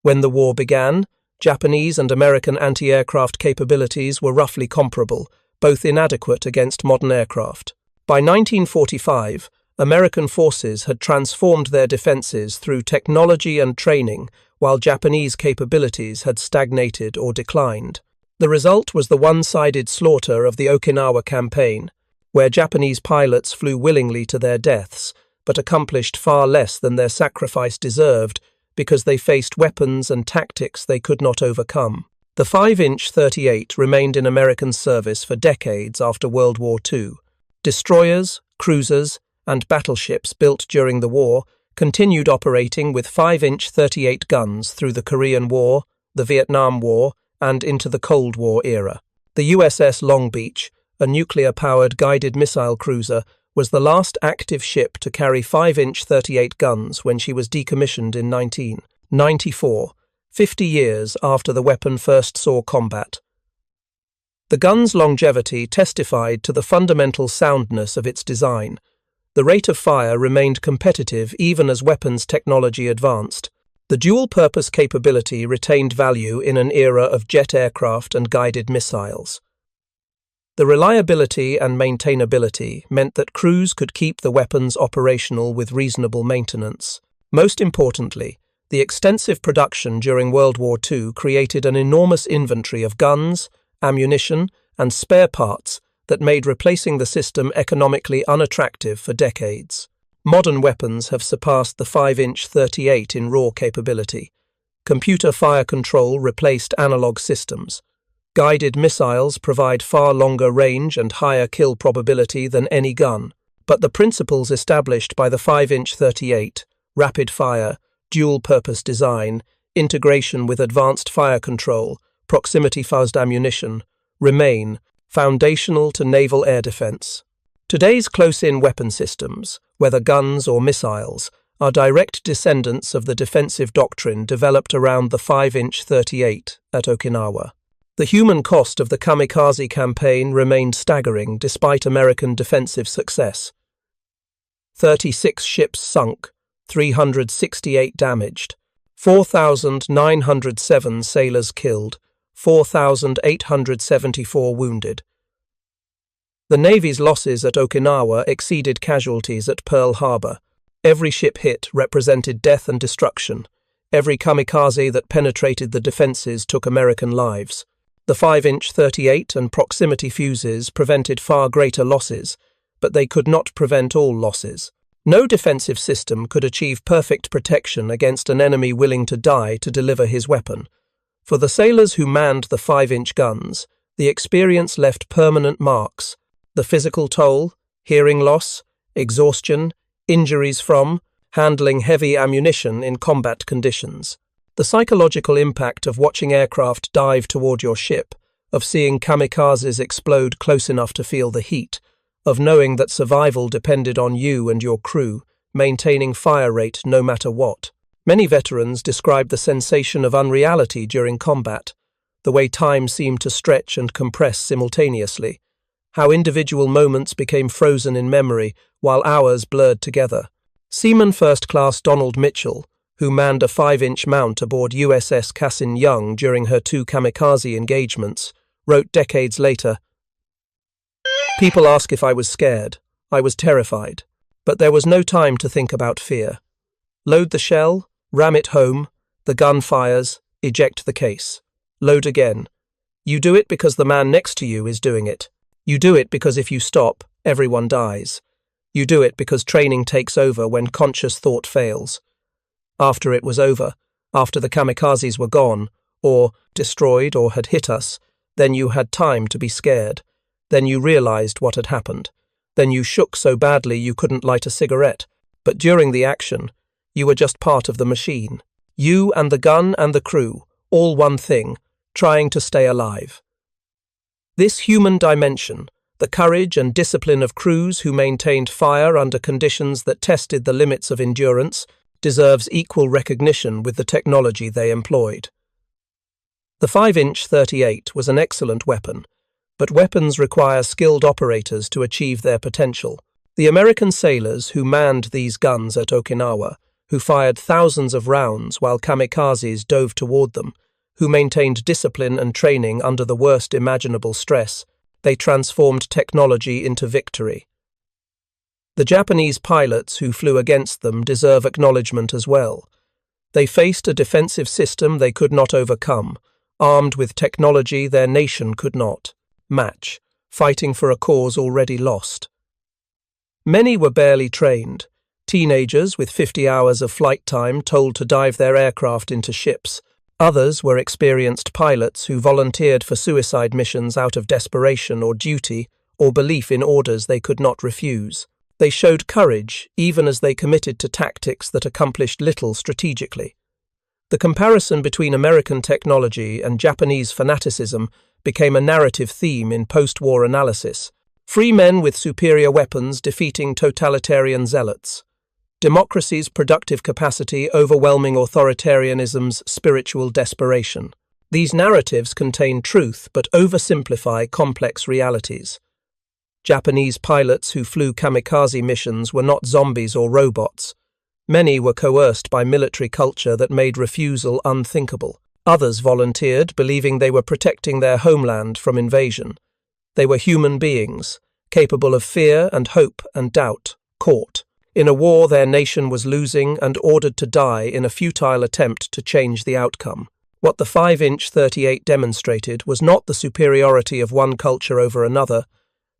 When the war began, Japanese and American anti-aircraft capabilities were roughly comparable, both inadequate against modern aircraft. By 1945, American forces had transformed their defenses through technology and training, while Japanese capabilities had stagnated or declined. The result was the one-sided slaughter of the Okinawa campaign, where Japanese pilots flew willingly to their deaths, but accomplished far less than their sacrifice deserved because they faced weapons and tactics they could not overcome. The 5-inch 38 remained in American service for decades after World War II. Destroyers, cruisers, and battleships built during the war continued operating with 5-inch 38 guns through the Korean War, the Vietnam War, and into the Cold War era. The USS Long Beach, a nuclear-powered guided missile cruiser, was the last active ship to carry 5-inch 38 guns when she was decommissioned in 1994, 50 years after the weapon first saw combat. The gun's longevity testified to the fundamental soundness of its design. The rate of fire remained competitive even as weapons technology advanced. The dual-purpose capability retained value in an era of jet aircraft and guided missiles. The reliability and maintainability meant that crews could keep the weapons operational with reasonable maintenance. Most importantly, the extensive production during World War II created an enormous inventory of guns, ammunition, and spare parts that made replacing the system economically unattractive for decades. Modern weapons have surpassed the 5-inch 38 in raw capability. Computer fire control replaced analog systems. Guided missiles provide far longer range and higher kill probability than any gun, but the principles established by the 5-inch 38, rapid fire, dual-purpose design, integration with advanced fire control, proximity-fuzzed ammunition, remain foundational to naval air defense. Today's close-in weapon systems, whether guns or missiles, are direct descendants of the defensive doctrine developed around the 5-inch 38 at Okinawa. The human cost of the Kamikaze campaign remained staggering despite American defensive success. 36 ships sunk, 368 damaged, 4,907 sailors killed, 4,874 wounded. The Navy's losses at Okinawa exceeded casualties at Pearl Harbor. Every ship hit represented death and destruction. Every kamikaze that penetrated the defenses took American lives. The 5-inch 38 and proximity fuses prevented far greater losses, but they could not prevent all losses. No defensive system could achieve perfect protection against an enemy willing to die to deliver his weapon. For the sailors who manned the 5-inch guns, the experience left permanent marks. The physical toll, hearing loss, exhaustion, injuries from handling heavy ammunition in combat conditions. The psychological impact of watching aircraft dive toward your ship, of seeing kamikazes explode close enough to feel the heat, of knowing that survival depended on you and your crew, maintaining fire rate no matter what. Many veterans describe the sensation of unreality during combat, the way time seemed to stretch and compress simultaneously, how individual moments became frozen in memory while hours blurred together. Seaman First Class Donald Mitchell, who manned a 5-inch mount aboard USS Cassin Young during her 2 kamikaze engagements, wrote decades later, "People ask if I was scared. I was terrified. But there was no time to think about fear. Load the shell, ram it home, the gun fires, eject the case. Load again. You do it because the man next to you is doing it. You do it because if you stop, everyone dies. You do it because training takes over when conscious thought fails. After it was over, after the kamikazes were gone, or destroyed or had hit us, then you had time to be scared. Then you realized what had happened. Then you shook so badly you couldn't light a cigarette. But during the action, you were just part of the machine. You and the gun and the crew, all one thing, trying to stay alive." This human dimension, the courage and discipline of crews who maintained fire under conditions that tested the limits of endurance, deserves equal recognition with the technology they employed. The 5-inch 38 was an excellent weapon, but weapons require skilled operators to achieve their potential. The American sailors who manned these guns at Okinawa, who fired thousands of rounds while kamikazes dove toward them, who maintained discipline and training under the worst imaginable stress, they transformed technology into victory. The Japanese pilots who flew against them deserve acknowledgement as well. They faced a defensive system they could not overcome, armed with technology their nation could not match, fighting for a cause already lost. Many were barely trained, teenagers with 50 hours of flight time told to dive their aircraft into ships. Others were experienced pilots who volunteered for suicide missions out of desperation or duty, or belief in orders they could not refuse. They showed courage even as they committed to tactics that accomplished little strategically. The comparison between American technology and Japanese fanaticism became a narrative theme in post-war analysis. Free men with superior weapons defeating totalitarian zealots. Democracy's productive capacity overwhelming authoritarianism's spiritual desperation. These narratives contain truth but oversimplify complex realities. Japanese pilots who flew kamikaze missions were not zombies or robots. Many were coerced by military culture that made refusal unthinkable. Others volunteered, believing they were protecting their homeland from invasion. They were human beings, capable of fear and hope and doubt, caught in a war their nation was losing and ordered to die in a futile attempt to change the outcome. What the 5-inch 38 demonstrated was not the superiority of one culture over another,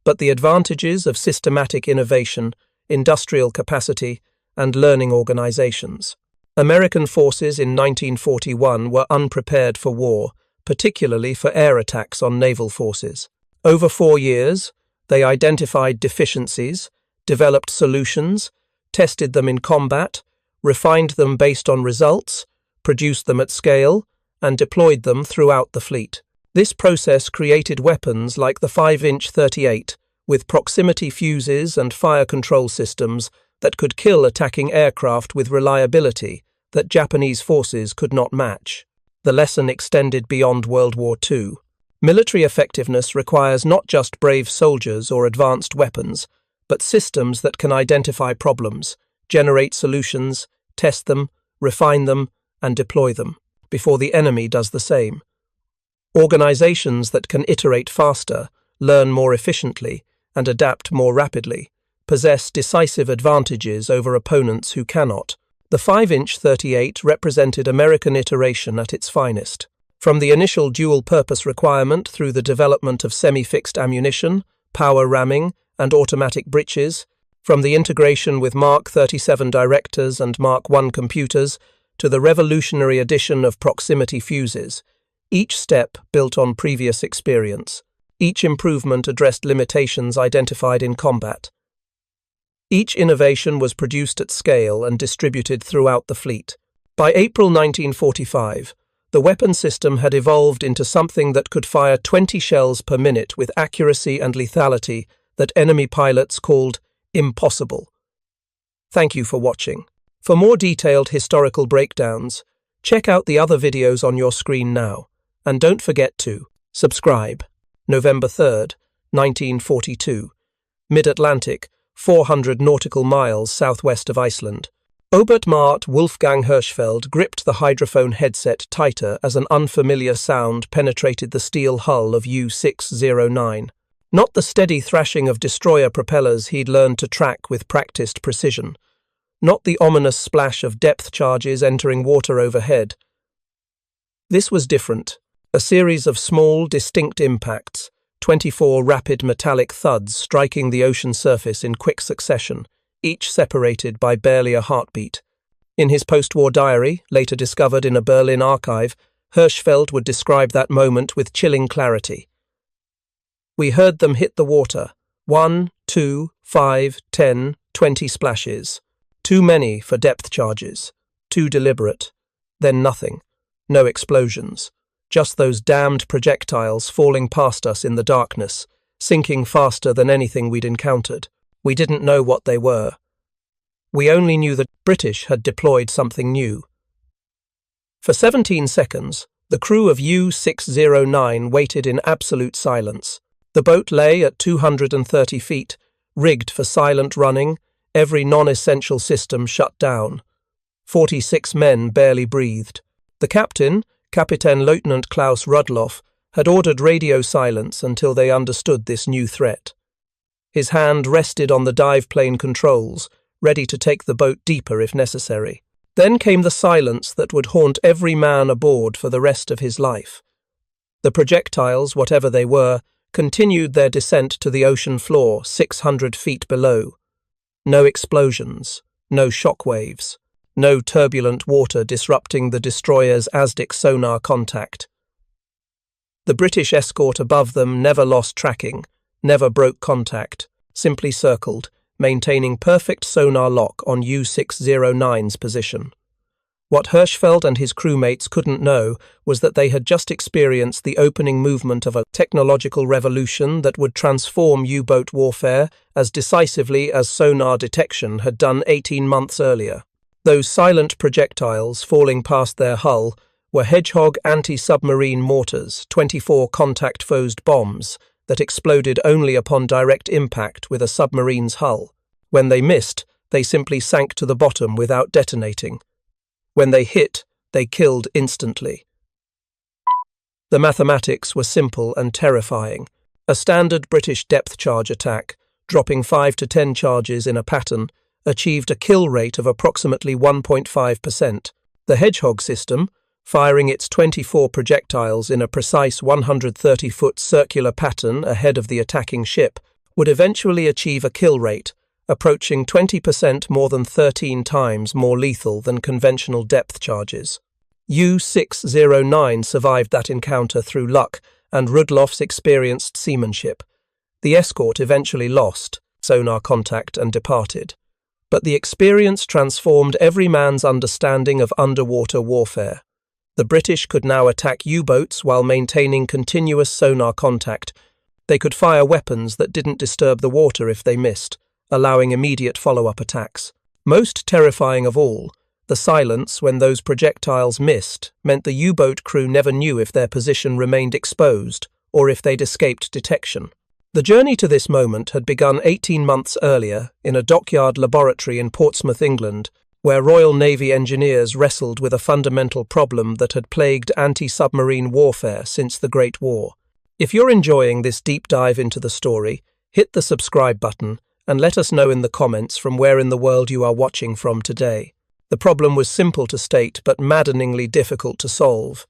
but the advantages of systematic innovation, industrial capacity, and learning organizations. American forces in 1941 were unprepared for war, particularly for air attacks on naval forces. Over 4 years, they identified deficiencies, developed solutions, tested them in combat, refined them based on results, produced them at scale, and deployed them throughout the fleet. This process created weapons like the 5-inch 38, with proximity fuses and fire control systems that could kill attacking aircraft with reliability that Japanese forces could not match. The lesson extended beyond World War II. Military effectiveness requires not just brave soldiers or advanced weapons, but systems that can identify problems, generate solutions, test them, refine them, and deploy them, before the enemy does the same. Organizations that can iterate faster, learn more efficiently, and adapt more rapidly possess decisive advantages over opponents who cannot. The 5-inch 38 represented American iteration at its finest. From the initial dual-purpose requirement through the development of semi-fixed ammunition, power ramming, and automatic breeches, from the integration with Mark 37 directors and Mark I computers to the revolutionary addition of proximity fuses, each step built on previous experience. Each improvement addressed limitations identified in combat. Each innovation was produced at scale and distributed throughout the fleet. By April 1945, the weapon system had evolved into something that could fire 20 shells per minute with accuracy and lethality that enemy pilots called impossible. Thank you for watching. For more detailed historical breakdowns, check out the other videos on your screen now, and don't forget to subscribe. November 3rd, 1942. Mid-Atlantic, 400 nautical miles southwest of Iceland. Oberstmart Wolfgang Hirschfeld gripped the hydrophone headset tighter as an unfamiliar sound penetrated the steel hull of U-609. Not the steady thrashing of destroyer propellers he'd learned to track with practiced precision. Not the ominous splash of depth charges entering water overhead. This was different. A series of small, distinct impacts, 24 rapid metallic thuds striking the ocean surface in quick succession, each separated by barely a heartbeat. In his post-war diary, later discovered in a Berlin archive, Hirschfeld would describe that moment with chilling clarity. We heard them hit the water. 1, 2, 5, 10, 20 splashes. Too many for depth charges. Too deliberate. Then nothing. No explosions. Just those damned projectiles falling past us in the darkness, sinking faster than anything we'd encountered. We didn't know what they were. We only knew the British had deployed something new. For 17 seconds, the crew of U-609 waited in absolute silence. The boat lay at 230 feet, rigged for silent running, every non-essential system shut down. 46 men barely breathed. The captain, Kapitän Lieutenant Klaus Rudloff, had ordered radio silence until they understood this new threat. His hand rested on the dive plane controls, ready to take the boat deeper if necessary. Then came the silence that would haunt every man aboard for the rest of his life. The projectiles, whatever they were, continued their descent to the ocean floor 600 feet below. No explosions, no shock waves. No turbulent water disrupting the destroyer's ASDIC sonar contact. The British escort above them never lost tracking, never broke contact, simply circled, maintaining perfect sonar lock on U-609's position. What Hirschfeld and his crewmates couldn't know was that they had just experienced the opening movement of a technological revolution that would transform U-boat warfare as decisively as sonar detection had done 18 months earlier. Those silent projectiles falling past their hull were Hedgehog anti-submarine mortars, 24 contact-fused bombs that exploded only upon direct impact with a submarine's hull. When they missed, they simply sank to the bottom without detonating. When they hit, they killed instantly. The mathematics were simple and terrifying. A standard British depth charge attack, dropping 5 to 10 charges in a pattern, achieved a kill rate of approximately 1.5%. The Hedgehog system, firing its 24 projectiles in a precise 130-foot circular pattern ahead of the attacking ship, would eventually achieve a kill rate approaching 20%, more than 13 times more lethal than conventional depth charges. U-609 survived that encounter through luck and Rudloff's experienced seamanship. The escort eventually lost sonar contact and departed, but the experience transformed every man's understanding of underwater warfare. The British could now attack U-boats while maintaining continuous sonar contact. They could fire weapons that didn't disturb the water if they missed, allowing immediate follow-up attacks. Most terrifying of all, the silence when those projectiles missed meant the U-boat crew never knew if their position remained exposed or if they'd escaped detection. The journey to this moment had begun 18 months earlier in a dockyard laboratory in Portsmouth, England, where Royal Navy engineers wrestled with a fundamental problem that had plagued anti-submarine warfare since the Great War. If you're enjoying this deep dive into the story, hit the subscribe button and let us know in the comments from where in the world you are watching from today. The problem was simple to state but maddeningly difficult to solve.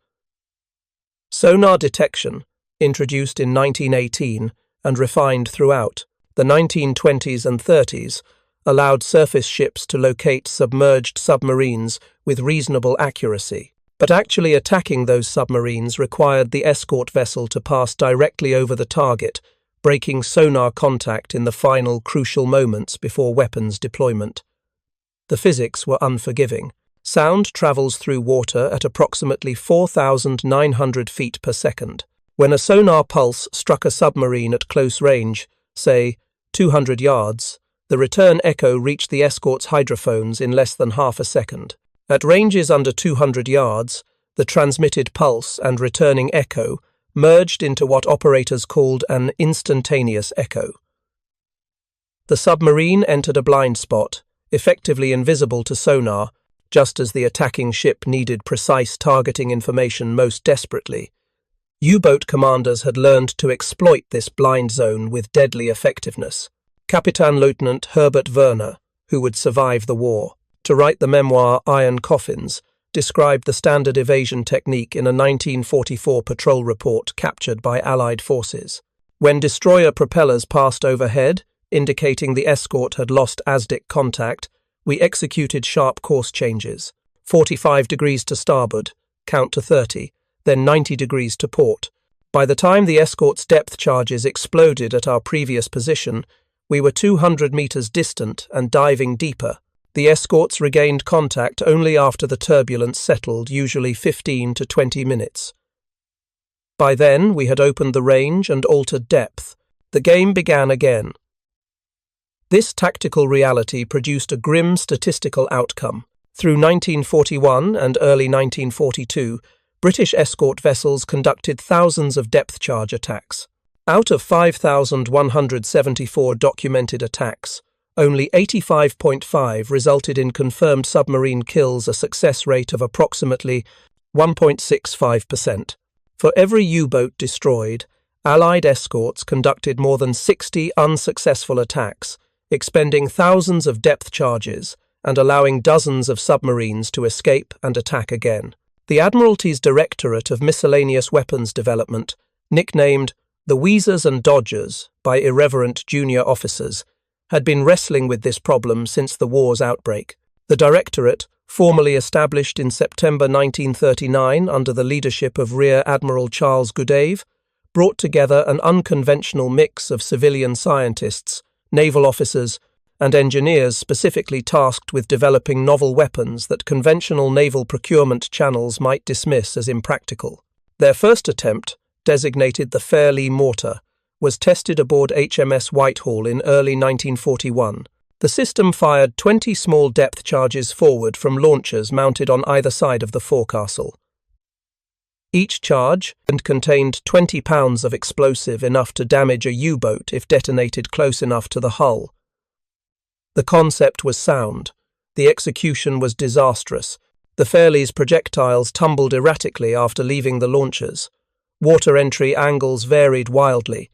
Sonar detection, introduced in 1918 and refined throughout the 1920s and 30s, allowed surface ships to locate submerged submarines with reasonable accuracy. But actually attacking those submarines required the escort vessel to pass directly over the target, breaking sonar contact in the final crucial moments before weapons deployment. The physics were unforgiving. Sound travels through water at approximately 4,900 feet per second. When a sonar pulse struck a submarine at close range, say 200 yards, the return echo reached the escort's hydrophones in less than half a second. At ranges under 200 yards, the transmitted pulse and returning echo merged into what operators called an instantaneous echo. The submarine entered a blind spot, effectively invisible to sonar, just as the attacking ship needed precise targeting information most desperately. U-boat commanders had learned to exploit this blind zone with deadly effectiveness. Captain Lieutenant Herbert Werner, who would survive the war, to write the memoir Iron Coffins, described the standard evasion technique in a 1944 patrol report captured by Allied forces. When destroyer propellers passed overhead, indicating the escort had lost ASDIC contact, we executed sharp course changes. 45 degrees to starboard, count to 30, then 90 degrees to port. By the time the escort's depth charges exploded at our previous position, we were 200 meters distant and diving deeper. The escorts regained contact only after the turbulence settled, usually 15 to 20 minutes. By then, we had opened the range and altered depth. The game began again. This tactical reality produced a grim statistical outcome. Through 1941 and early 1942, British escort vessels conducted thousands of depth charge attacks. Out of 5,174 documented attacks, only 85.5 resulted in confirmed submarine kills, a success rate of approximately 1.65%. For every U-boat destroyed, Allied escorts conducted more than 60 unsuccessful attacks, expending thousands of depth charges and allowing dozens of submarines to escape and attack again. The Admiralty's Directorate of Miscellaneous Weapons Development, nicknamed the Wheezers and Dodgers by irreverent junior officers, had been wrestling with this problem since the war's outbreak. The Directorate, formally established in September 1939 under the leadership of Rear Admiral Charles Goodave, brought together an unconventional mix of civilian scientists, naval officers, and engineers specifically tasked with developing novel weapons that conventional naval procurement channels might dismiss as impractical. Their first attempt, designated the Fairlie Mortar, was tested aboard HMS Whitehall in early 1941. The system fired 20 small depth charges forward from launchers mounted on either side of the forecastle. Each charge contained 20 pounds of explosive enough to damage a U-boat if detonated close enough to the hull. The concept was sound. The execution was disastrous. The Fairlie's projectiles tumbled erratically after leaving the launchers. Water entry angles varied wildly.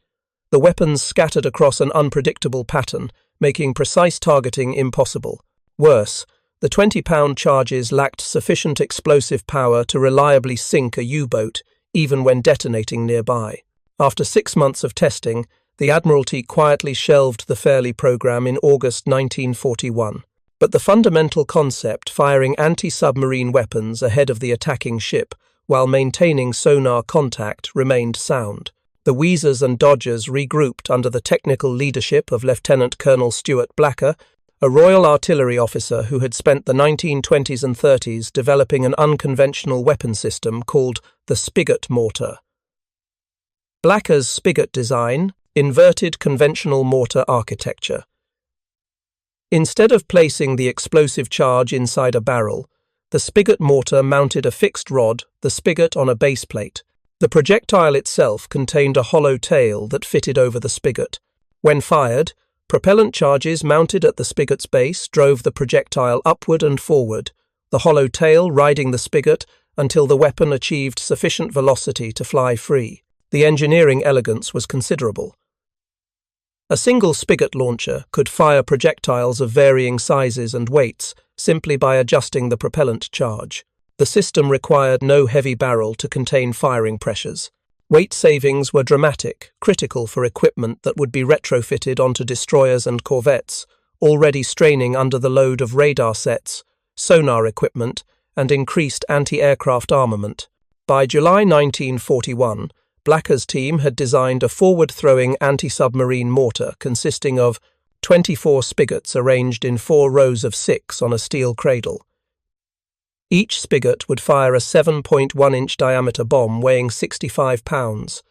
The weapons scattered across an unpredictable pattern, making precise targeting impossible. Worse, the 20-pound charges lacked sufficient explosive power to reliably sink a U-boat, even when detonating nearby. After 6 months of testing, the Admiralty quietly shelved the Fairlie program in August 1941. But the fundamental concept, firing anti-submarine weapons ahead of the attacking ship while maintaining sonar contact, remained sound. The Wheezers and Dodgers regrouped under the technical leadership of Lieutenant Colonel Stuart Blacker, a Royal Artillery officer who had spent the 1920s and 30s developing an unconventional weapon system called the Spigot mortar. Blacker's Spigot design, inverted conventional mortar architecture. Instead of placing the explosive charge inside a barrel, the Spigot mortar mounted a fixed rod, the spigot, on a base plate. The projectile itself contained a hollow tail that fitted over the spigot. When fired, propellant charges mounted at the spigot's base drove the projectile upward and forward, the hollow tail riding the spigot until the weapon achieved sufficient velocity to fly free. The engineering elegance was considerable. A single spigot launcher could fire projectiles of varying sizes and weights simply by adjusting the propellant charge. The system required no heavy barrel to contain firing pressures. Weight savings were dramatic, critical for equipment that would be retrofitted onto destroyers and corvettes, already straining under the load of radar sets, sonar equipment, and increased anti-aircraft armament. By July 1941, Blacker's team had designed a forward-throwing anti-submarine mortar consisting of 24 spigots arranged in 4 rows of 6 on a steel cradle. Each spigot would fire a 7.1-inch diameter bomb weighing 65 pounds.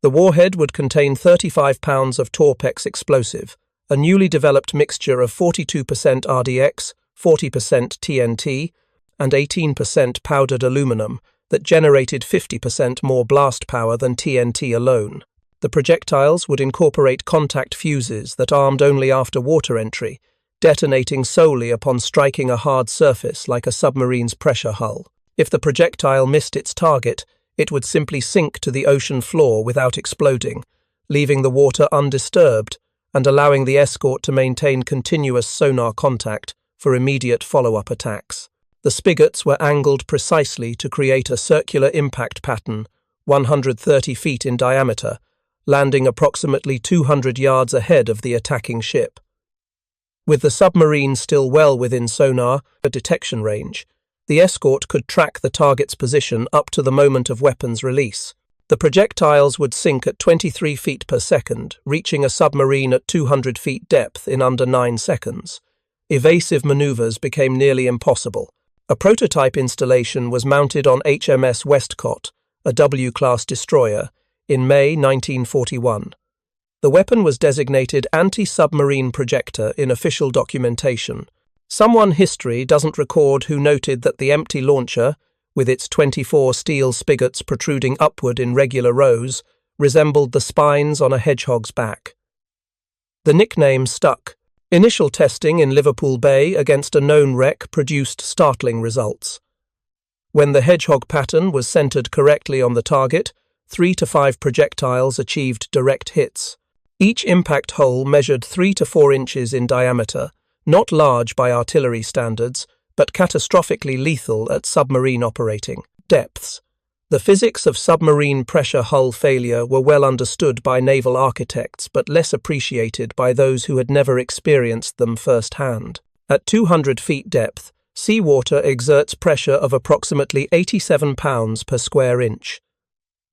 The warhead would contain 35 pounds of Torpex explosive, a newly developed mixture of 42% RDX, 40% TNT, and 18% powdered aluminum that generated 50% more blast power than TNT alone. The projectiles would incorporate contact fuses that armed only after water entry, detonating solely upon striking a hard surface like a submarine's pressure hull. If the projectile missed its target, it would simply sink to the ocean floor without exploding, leaving the water undisturbed and allowing the escort to maintain continuous sonar contact for immediate follow-up attacks. The spigots were angled precisely to create a circular impact pattern, 130 feet in diameter, landing approximately 200 yards ahead of the attacking ship. With the submarine still well within sonar detection range, the escort could track the target's position up to the moment of weapons release. The projectiles would sink at 23 feet per second, reaching a submarine at 200 feet depth in under 9 seconds. Evasive maneuvers became nearly impossible. A prototype installation was mounted on HMS Westcott, a W-class destroyer, in May 1941. The weapon was designated anti-submarine projector in official documentation. Someone history doesn't record who noted that the empty launcher, with its 24 steel spigots protruding upward in regular rows, resembled the spines on a hedgehog's back. The nickname stuck. Initial testing in Liverpool Bay against a known wreck produced startling results. When the hedgehog pattern was centered correctly on the target, 3 to 5 projectiles achieved direct hits. Each impact hole measured 3 to 4 inches in diameter, not large by artillery standards, but catastrophically lethal at submarine operating depths. The physics of submarine pressure hull failure were well understood by naval architects but less appreciated by those who had never experienced them firsthand. At 200 feet depth, seawater exerts pressure of approximately 87 pounds per square inch.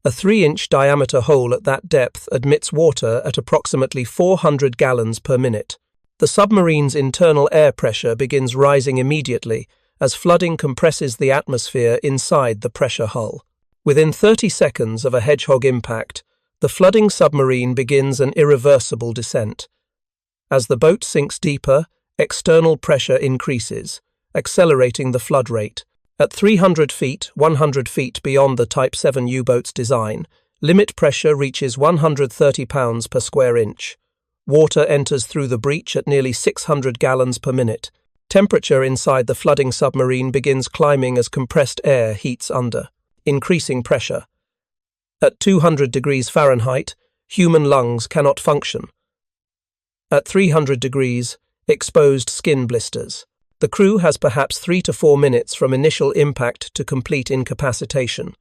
A 3-inch diameter hole at that depth admits water at approximately 400 gallons per minute. The submarine's internal air pressure begins rising immediately as flooding compresses the atmosphere inside the pressure hull. Within 30 seconds of a Hedgehog impact, the flooding submarine begins an irreversible descent. As the boat sinks deeper, external pressure increases, accelerating the flood rate. At 300 feet, 100 feet beyond the Type 7 U-boat's design, limit pressure reaches 130 pounds per square inch. Water enters through the breach at nearly 600 gallons per minute. Temperature inside the flooding submarine begins climbing as compressed air heats under, increasing pressure. At 200 degrees Fahrenheit, human lungs cannot function. At 300 degrees, exposed skin blisters. The crew has perhaps 3 to 4 minutes from initial impact to complete incapacitation.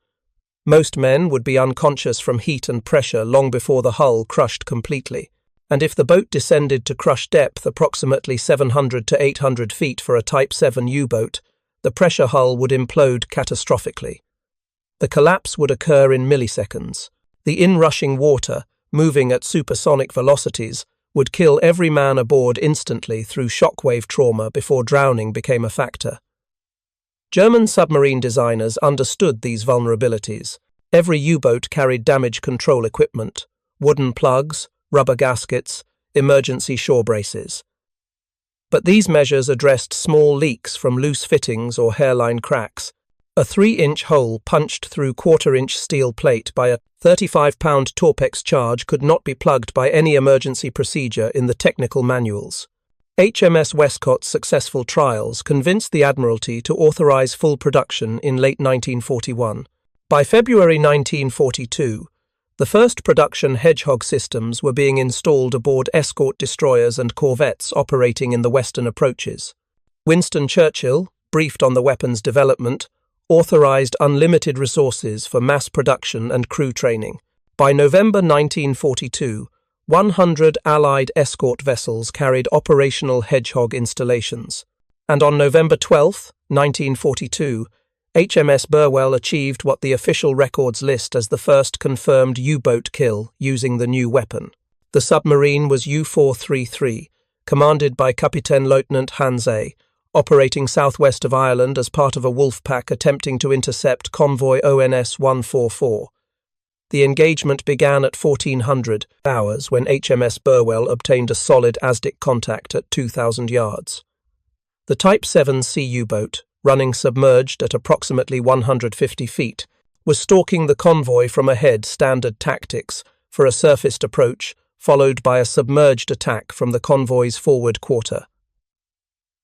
Most men would be unconscious from heat and pressure long before the hull crushed completely, and if the boat descended to crush depth approximately 700 to 800 feet for a Type 7 U-boat, the pressure hull would implode catastrophically. The collapse would occur in milliseconds. The inrushing water, moving at supersonic velocities, would kill every man aboard instantly through shockwave trauma before drowning became a factor. German submarine designers understood these vulnerabilities. Every U-boat carried damage control equipment, wooden plugs, rubber gaskets, emergency shore braces. But these measures addressed small leaks from loose fittings or hairline cracks. A 3-inch hole punched through quarter-inch steel plate by a 35-pound Torpex charge could not be plugged by any emergency procedure in the technical manuals. HMS Westcott's successful trials convinced the Admiralty to authorize full production in late 1941. By February 1942, the first production Hedgehog systems were being installed aboard escort destroyers and corvettes operating in the western approaches. Winston Churchill, briefed on the weapon's development, authorized unlimited resources for mass production and crew training. By November 1942, 100 Allied escort vessels carried operational Hedgehog installations. And on November 12, 1942, HMS Burwell achieved what the official records list as the first confirmed U-boat kill using the new weapon. The submarine was U-433, commanded by Kapitän-Leutnant Hans A., operating southwest of Ireland as part of a wolf pack attempting to intercept convoy ONS 144. The engagement began at 1400 hours when HMS Burwell obtained a solid ASDIC contact at 2,000 yards. The Type 7 Sea U-boat, running submerged at approximately 150 feet, was stalking the convoy from ahead, standard tactics, for a surfaced approach, followed by a submerged attack from the convoy's forward quarter.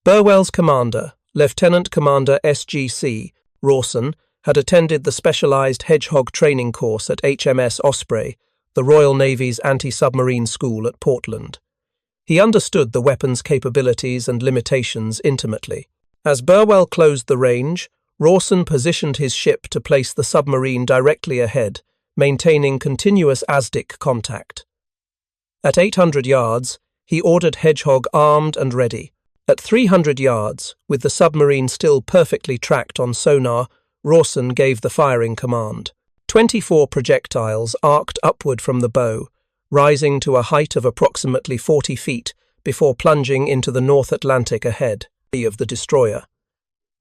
Burwell's commander, Lieutenant Commander SGC, Rawson, had attended the specialized Hedgehog training course at HMS Osprey, the Royal Navy's anti-submarine school at Portland. He understood the weapon's capabilities and limitations intimately. As Burwell closed the range, Rawson positioned his ship to place the submarine directly ahead, maintaining continuous ASDIC contact. At 800 yards, he ordered Hedgehog armed and ready. At 300 yards, with the submarine still perfectly tracked on sonar, Rawson gave the firing command. 24 projectiles arced upward from the bow, rising to a height of approximately 40 feet before plunging into the North Atlantic ahead of the destroyer.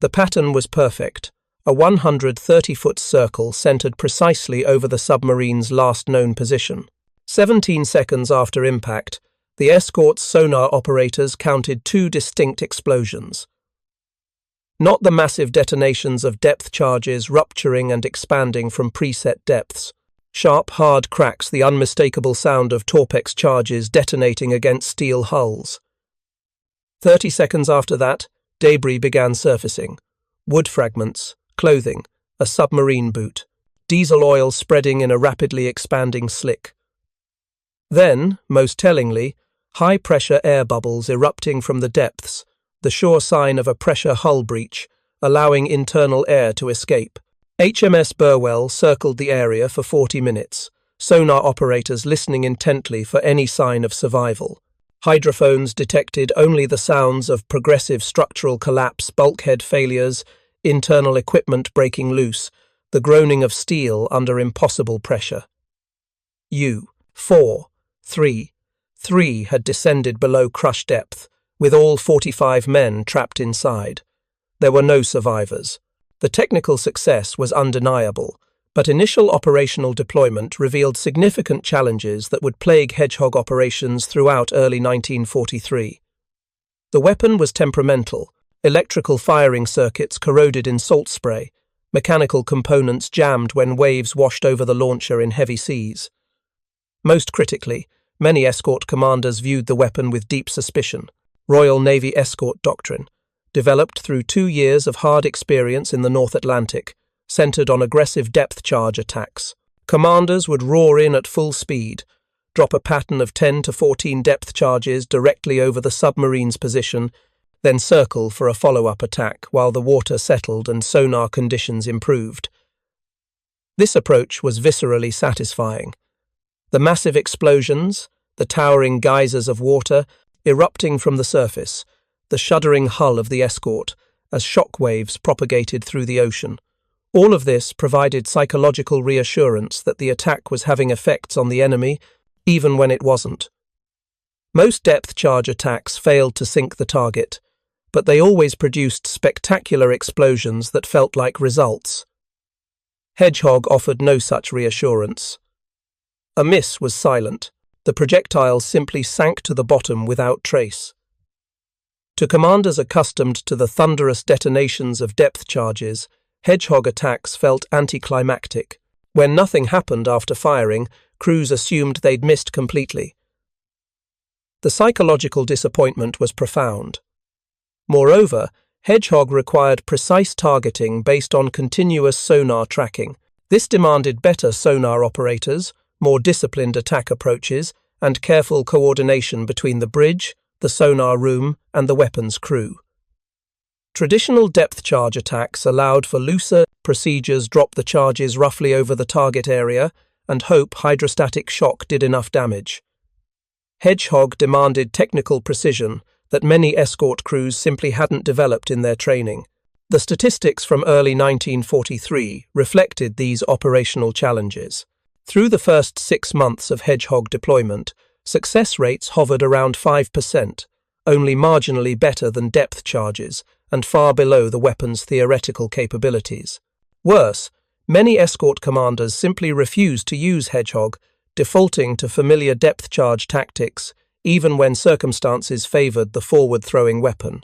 The pattern was perfect, a 130-foot circle centered precisely over the submarine's last known position. 17 seconds after impact, the escort's sonar operators counted 2 distinct explosions. Not the massive detonations of depth charges rupturing and expanding from preset depths. Sharp, hard cracks, the unmistakable sound of Torpex charges detonating against steel hulls. 30 seconds after that, debris began surfacing. Wood fragments, clothing, a submarine boot, diesel oil spreading in a rapidly expanding slick. Then, most tellingly, high-pressure air bubbles erupting from the depths, the sure sign of a pressure hull breach, allowing internal air to escape. HMS Burwell circled the area for 40 minutes, sonar operators listening intently for any sign of survival. Hydrophones detected only the sounds of progressive structural collapse, bulkhead failures, internal equipment breaking loose, the groaning of steel under impossible pressure. U-4-3-3 had descended below crush depth, with all 45 men trapped inside. There were no survivors. The technical success was undeniable, but initial operational deployment revealed significant challenges that would plague Hedgehog operations throughout early 1943. The weapon was temperamental, electrical firing circuits corroded in salt spray, mechanical components jammed when waves washed over the launcher in heavy seas. Most critically, many escort commanders viewed the weapon with deep suspicion. Royal Navy escort doctrine, developed through 2 years of hard experience in the North Atlantic, centered on aggressive depth charge attacks. Commanders would roar in at full speed, drop a pattern of 10 to 14 depth charges directly over the submarine's position, then circle for a follow-up attack while the water settled and sonar conditions improved. This approach was viscerally satisfying. The massive explosions, the towering geysers of water erupting from the surface, the shuddering hull of the escort as shock waves propagated through the ocean. All of this provided psychological reassurance that the attack was having effects on the enemy, even when it wasn't. Most depth charge attacks failed to sink the target, but they always produced spectacular explosions that felt like results. Hedgehog offered no such reassurance. A miss was silent. The projectile simply sank to the bottom without trace. To commanders accustomed to the thunderous detonations of depth charges, Hedgehog attacks felt anticlimactic. When nothing happened after firing, crews assumed they'd missed completely. The psychological disappointment was profound. Moreover, Hedgehog required precise targeting based on continuous sonar tracking. This demanded better sonar operators, more disciplined attack approaches, and careful coordination between the bridge, the sonar room, and the weapons crew. Traditional depth charge attacks allowed for looser procedures, drop the charges roughly over the target area, and hope hydrostatic shock did enough damage. Hedgehog demanded technical precision that many escort crews simply hadn't developed in their training. The statistics from early 1943 reflected these operational challenges. Through the first 6 months of Hedgehog deployment, success rates hovered around 5%, only marginally better than depth charges and far below the weapon's theoretical capabilities. Worse, many escort commanders simply refused to use Hedgehog, defaulting to familiar depth charge tactics, even when circumstances favored the forward-throwing weapon.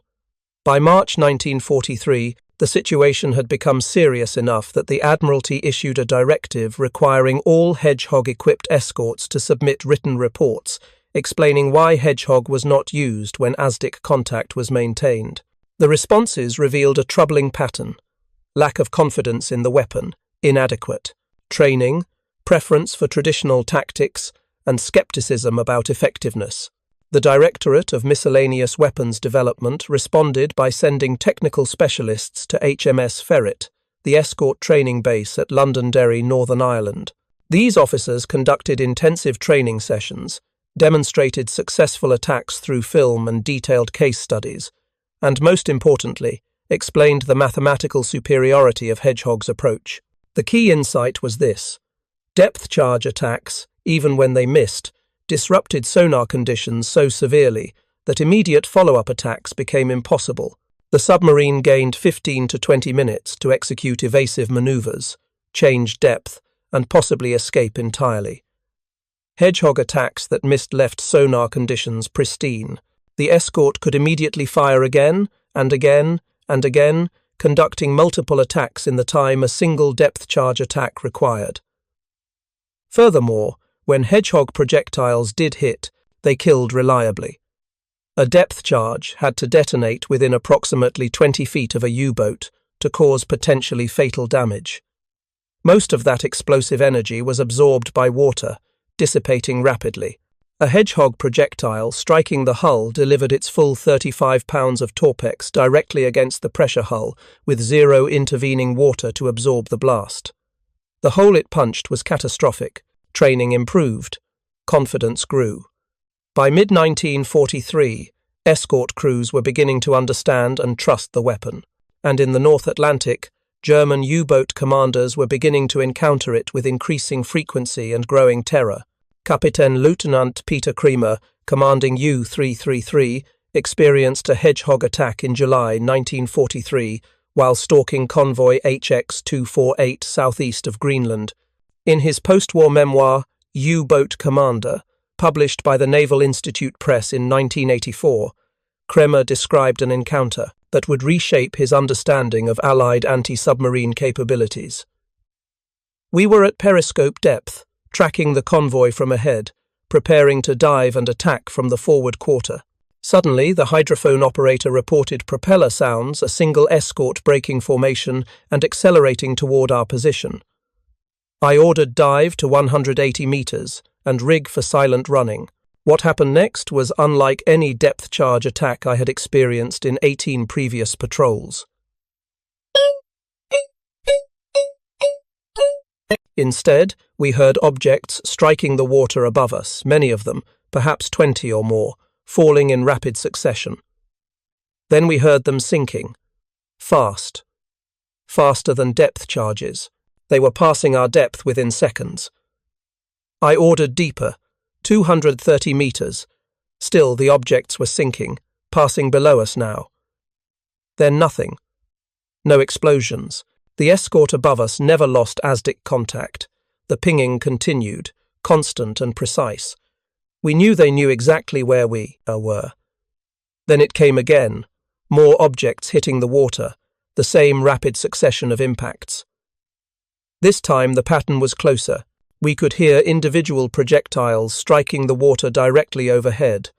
By March 1943, the situation had become serious enough that the Admiralty issued a directive requiring all Hedgehog-equipped escorts to submit written reports, explaining why Hedgehog was not used when ASDIC contact was maintained. The responses revealed a troubling pattern: lack of confidence in the weapon, inadequate training, preference for traditional tactics, and skepticism about effectiveness. The Directorate of Miscellaneous Weapons Development responded by sending technical specialists to HMS Ferret, the escort training base at Londonderry, Northern Ireland. These officers conducted intensive training sessions, demonstrated successful attacks through film and detailed case studies, and most importantly, explained the mathematical superiority of Hedgehog's approach. The key insight was this: depth charge attacks, even when they missed, disrupted sonar conditions so severely that immediate follow-up attacks became impossible. The submarine gained 15 to 20 minutes to execute evasive maneuvers, change depth, and possibly escape entirely. Hedgehog attacks that missed left sonar conditions pristine. The escort could immediately fire again and again and again, conducting multiple attacks in the time a single depth charge attack required. Furthermore, when Hedgehog projectiles did hit, they killed reliably. A depth charge had to detonate within approximately 20 feet of a U-boat to cause potentially fatal damage. Most of that explosive energy was absorbed by water, dissipating rapidly. A Hedgehog projectile striking the hull delivered its full 35 pounds of torpex directly against the pressure hull, with zero intervening water to absorb the blast. The hole it punched was catastrophic. Training improved. Confidence grew. By mid-1943, escort crews were beginning to understand and trust the weapon, and in the North Atlantic, German U-boat commanders were beginning to encounter it with increasing frequency and growing terror. Kapitän Lieutenant Peter Kremer, commanding U-333, experienced a hedgehog attack in July 1943 while stalking convoy HX-248 southeast of Greenland. In his post-war memoir, U-Boat Commander, published by the Naval Institute Press in 1984, Kremer described an encounter that would reshape his understanding of Allied anti-submarine capabilities. "We were at periscope depth, tracking the convoy from ahead, preparing to dive and attack from the forward quarter. Suddenly, the hydrophone operator reported propeller sounds, a single escort breaking formation and accelerating toward our position. I ordered dive to 180 meters and rig for silent running. What happened next was unlike any depth charge attack I had experienced in 18 previous patrols. Instead, we heard objects striking the water above us, many of them, perhaps 20 or more, falling in rapid succession. Then we heard them sinking. Fast. Faster than depth charges. They were passing our depth within seconds. I ordered deeper, 230 meters. Still, the objects were sinking, passing below us now. Then nothing. No explosions. The escort above us never lost ASDIC contact. The pinging continued, constant and precise. We knew they knew exactly where we were. Then it came again, more objects hitting the water, the same rapid succession of impacts. This time the pattern was closer. We could hear individual projectiles striking the water directly overhead.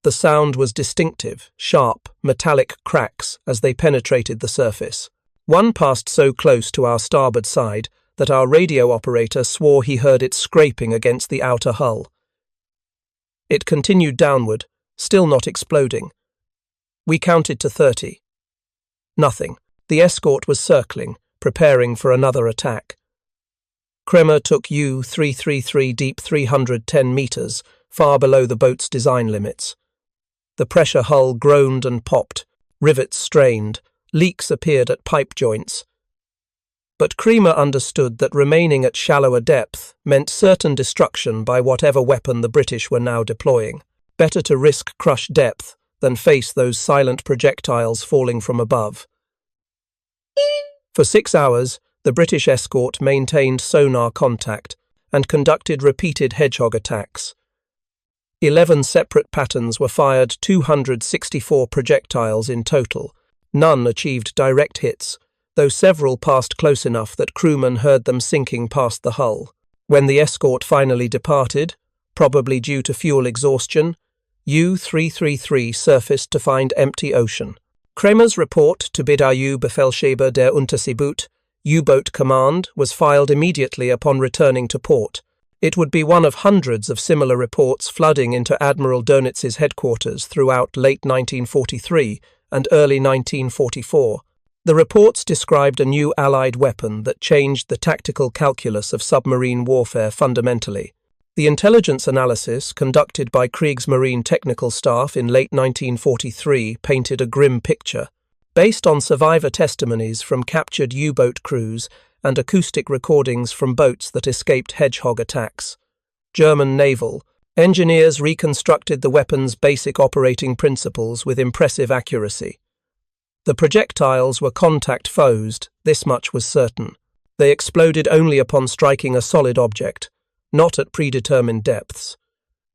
The sound was distinctive, sharp, metallic cracks as they penetrated the surface. One passed so close to our starboard side that our radio operator swore he heard it scraping against the outer hull. It continued downward, still not exploding. We counted to 30. Nothing. The escort was circling, preparing for another attack. Kremer took U-333 deep 310 meters, far below the boat's design limits. The pressure hull groaned and popped, rivets strained, leaks appeared at pipe joints. But Kremer understood that remaining at shallower depth meant certain destruction by whatever weapon the British were now deploying. Better to risk crushed depth than face those silent projectiles falling from above. For 6 hours, the British escort maintained sonar contact and conducted repeated hedgehog attacks. 11 separate patterns were fired, 264 projectiles in total. None achieved direct hits, though several passed close enough that crewmen heard them sinking past the hull. When the escort finally departed, probably due to fuel exhaustion, U-333 surfaced to find empty ocean. Kremer's report to Bidayou Befehlshaber der Unterseeboot, U-Boat Command, was filed immediately upon returning to port. It would be one of hundreds of similar reports flooding into Admiral Dönitz's headquarters throughout late 1943 and early 1944. The reports described a new Allied weapon that changed the tactical calculus of submarine warfare fundamentally. The intelligence analysis conducted by Kriegsmarine technical staff in late 1943 painted a grim picture. Based on survivor testimonies from captured U-boat crews and acoustic recordings from boats that escaped hedgehog attacks, German naval engineers reconstructed the weapon's basic operating principles with impressive accuracy. The projectiles were contact-fused, this much was certain. They exploded only upon striking a solid object, not at predetermined depths.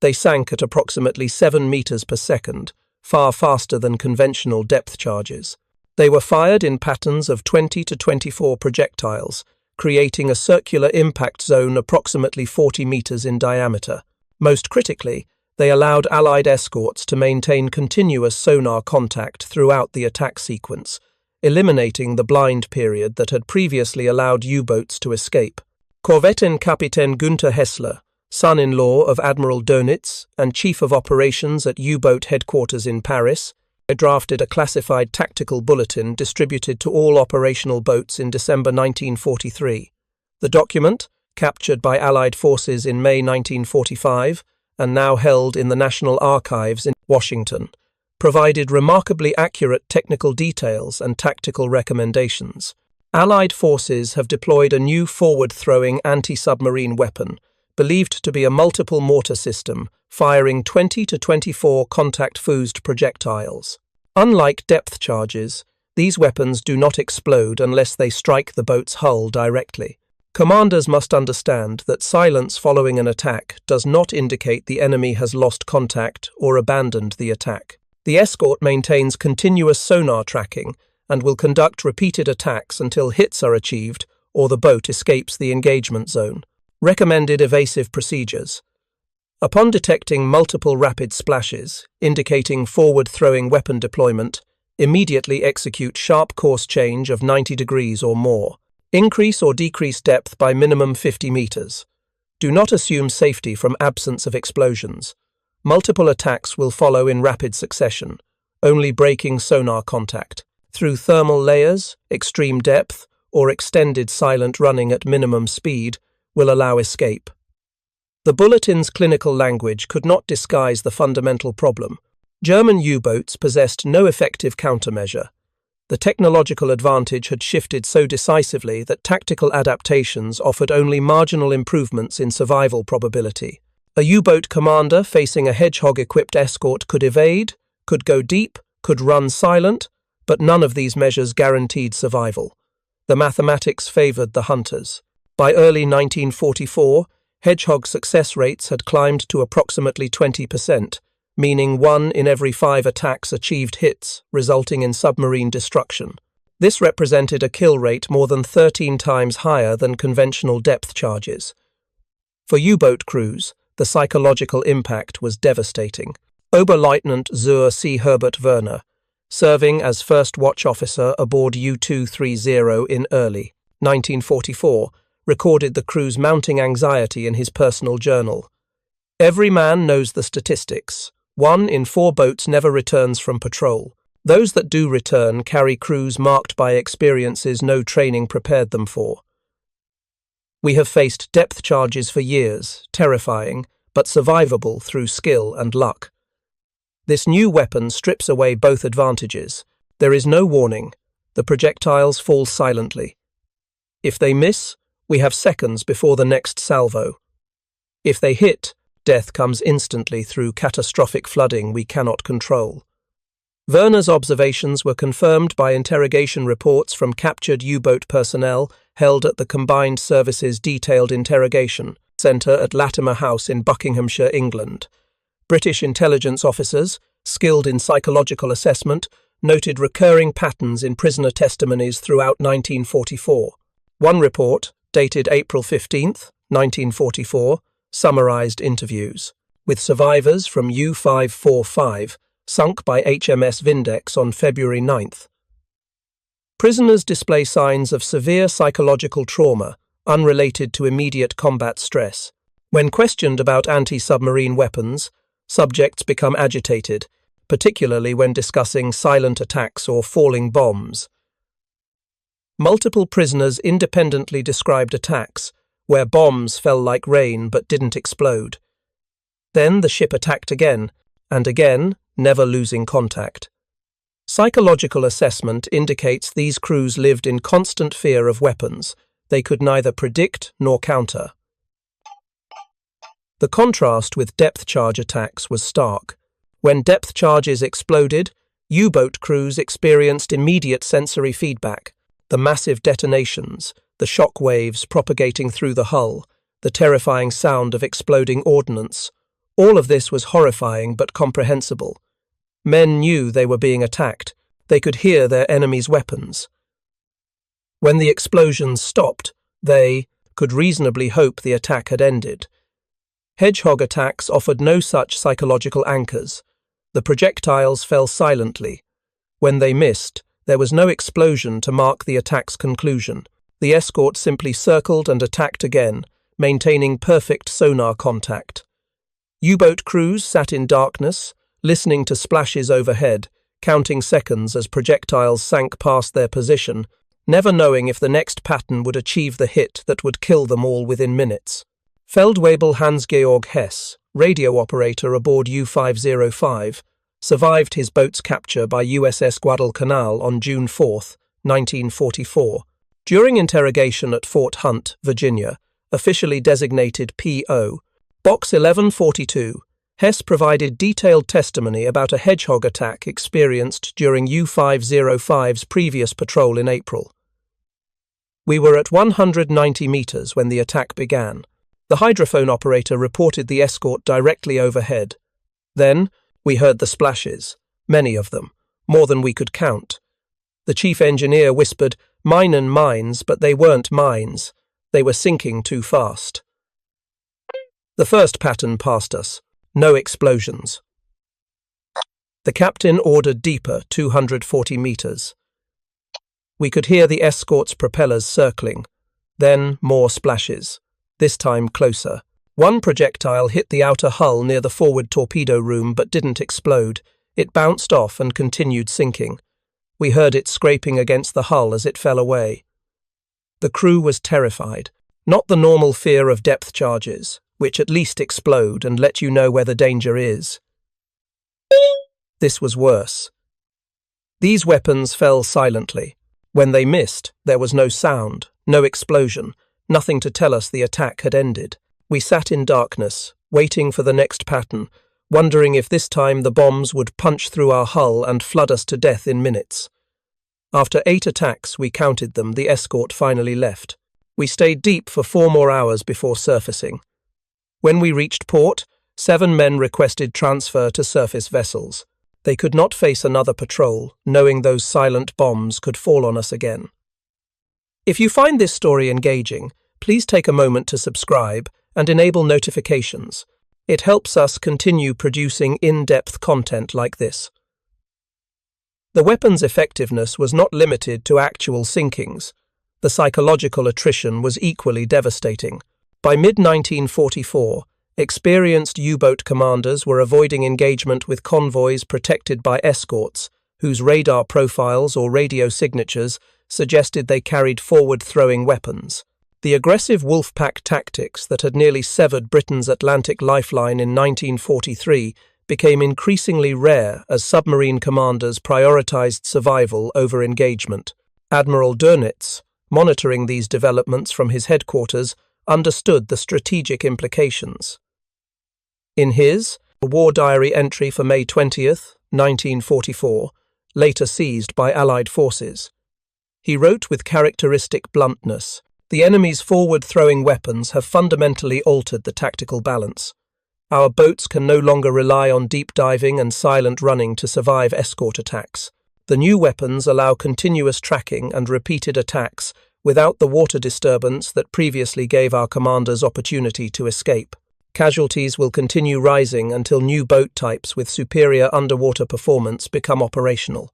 They sank at approximately 7 meters per second, far faster than conventional depth charges. They were fired in patterns of 20 to 24 projectiles, creating a circular impact zone approximately 40 meters in diameter. Most critically, they allowed Allied escorts to maintain continuous sonar contact throughout the attack sequence, eliminating the blind period that had previously allowed U-boats to escape. Korvettenkapitän Günther Hessler, son-in-law of Admiral Dönitz and chief of operations at U-boat headquarters in Paris, drafted a classified tactical bulletin distributed to all operational boats in December 1943. The document, captured by Allied forces in May 1945 and now held in the National Archives in Washington, provided remarkably accurate technical details and tactical recommendations. Allied forces have deployed a new forward-throwing anti-submarine weapon, believed to be a multiple mortar system, firing 20 to 24 contact-fused projectiles. Unlike depth charges, these weapons do not explode unless they strike the boat's hull directly. Commanders must understand that silence following an attack does not indicate the enemy has lost contact or abandoned the attack. The escort maintains continuous sonar tracking and will conduct repeated attacks until hits are achieved or the boat escapes the engagement zone. Recommended evasive procedures. Upon detecting multiple rapid splashes, indicating forward-throwing weapon deployment, immediately execute sharp course change of 90 degrees or more. Increase or decrease depth by minimum 50 meters. Do not assume safety from absence of explosions. Multiple attacks will follow in rapid succession, only breaking sonar contact. Through thermal layers, extreme depth, or extended silent running at minimum speed will allow escape. The bulletin's clinical language could not disguise the fundamental problem. German U-boats possessed no effective countermeasure. The technological advantage had shifted so decisively that tactical adaptations offered only marginal improvements in survival probability. A U-boat commander facing a Hedgehog-equipped escort could evade, could go deep, could run silent, but none of these measures guaranteed survival. The mathematics favored the hunters. By early 1944, Hedgehog success rates had climbed to approximately 20%, meaning 1 in every 5 attacks achieved hits, resulting in submarine destruction. This represented a kill rate more than 13 times higher than conventional depth charges. For U-boat crews, the psychological impact was devastating. Oberleutnant Zur C. Herbert Werner, serving as first watch officer aboard U-230 in early 1944, recorded the crew's mounting anxiety in his personal journal. Every man knows the statistics. 1 in 4 boats never returns from patrol. Those that do return carry crews marked by experiences no training prepared them for. We have faced depth charges for years, terrifying, but survivable through skill and luck. This new weapon strips away both advantages. There is no warning. The projectiles fall silently. If they miss, we have seconds before the next salvo. If they hit, death comes instantly through catastrophic flooding we cannot control. Werner's observations were confirmed by interrogation reports from captured U-boat personnel held at the Combined Services Detailed Interrogation Centre at Latimer House in Buckinghamshire, England. British intelligence officers, skilled in psychological assessment, noted recurring patterns in prisoner testimonies throughout 1944. One report, dated April 15, 1944, summarized interviews with survivors from U-545, sunk by HMS Vindex on February 9th. Prisoners display signs of severe psychological trauma, unrelated to immediate combat stress. When questioned about anti-submarine weapons, subjects become agitated, particularly when discussing silent attacks or falling bombs. Multiple prisoners independently described attacks, where bombs fell like rain but didn't explode. Then the ship attacked again, and again, never losing contact. Psychological assessment indicates these crews lived in constant fear of weapons they could neither predict nor counter. The contrast with depth charge attacks was stark. When depth charges exploded, U-boat crews experienced immediate sensory feedback. The massive detonations, the shock waves propagating through the hull, the terrifying sound of exploding ordnance, all of this was horrifying but comprehensible. Men knew they were being attacked. They could hear their enemy's weapons. When the explosions stopped, they could reasonably hope the attack had ended. Hedgehog attacks offered no such psychological anchors. The projectiles fell silently. When they missed, there was no explosion to mark the attack's conclusion. The escort simply circled and attacked again, maintaining perfect sonar contact. U-boat crews sat in darkness, listening to splashes overhead, counting seconds as projectiles sank past their position, never knowing if the next pattern would achieve the hit that would kill them all within minutes. Feldwebel Hans-Georg Hess, radio operator aboard U-505, survived his boat's capture by USS Guadalcanal on June 4, 1944. During interrogation at Fort Hunt, Virginia, officially designated P.O., Box 1142, Hess provided detailed testimony about a hedgehog attack experienced during U-505's previous patrol in April. We were at 190 meters when the attack began. The hydrophone operator reported the escort directly overhead. Then, we heard the splashes, many of them, more than we could count. The chief engineer whispered, "Minen mines, but they weren't mines. They were sinking too fast." The first pattern passed us. No explosions. The captain ordered deeper, 240 meters. We could hear the escort's propellers circling. Then more splashes, this time closer. One projectile hit the outer hull near the forward torpedo room but didn't explode. It bounced off and continued sinking. We heard it scraping against the hull as it fell away. The crew was terrified. Not the normal fear of depth charges, which at least explode and let you know where the danger is. This was worse. These weapons fell silently. When they missed, there was no sound, no explosion, nothing to tell us the attack had ended. We sat in darkness, waiting for the next pattern, wondering if this time the bombs would punch through our hull and flood us to death in minutes. After 8 attacks, we counted them, the escort finally left. We stayed deep for 4 more hours before surfacing. When we reached port, 7 men requested transfer to surface vessels. They could not face another patrol, knowing those silent bombs could fall on us again. If you find this story engaging, please take a moment to subscribe and enable notifications. It helps us continue producing in-depth content like this. The weapon's effectiveness was not limited to actual sinkings. The psychological attrition was equally devastating. By mid-1944, experienced U-boat commanders were avoiding engagement with convoys protected by escorts, whose radar profiles or radio signatures suggested they carried forward-throwing weapons. The aggressive wolf-pack tactics that had nearly severed Britain's Atlantic lifeline in 1943 became increasingly rare as submarine commanders prioritized survival over engagement. Admiral Dönitz, monitoring these developments from his headquarters, understood the strategic implications. In his War Diary entry for May 20th, 1944, later seized by Allied forces, he wrote with characteristic bluntness, "The enemy's forward-throwing weapons have fundamentally altered the tactical balance. Our boats can no longer rely on deep diving and silent running to survive escort attacks. The new weapons allow continuous tracking and repeated attacks without the water disturbance that previously gave our commanders opportunity to escape. Casualties will continue rising until new boat types with superior underwater performance become operational."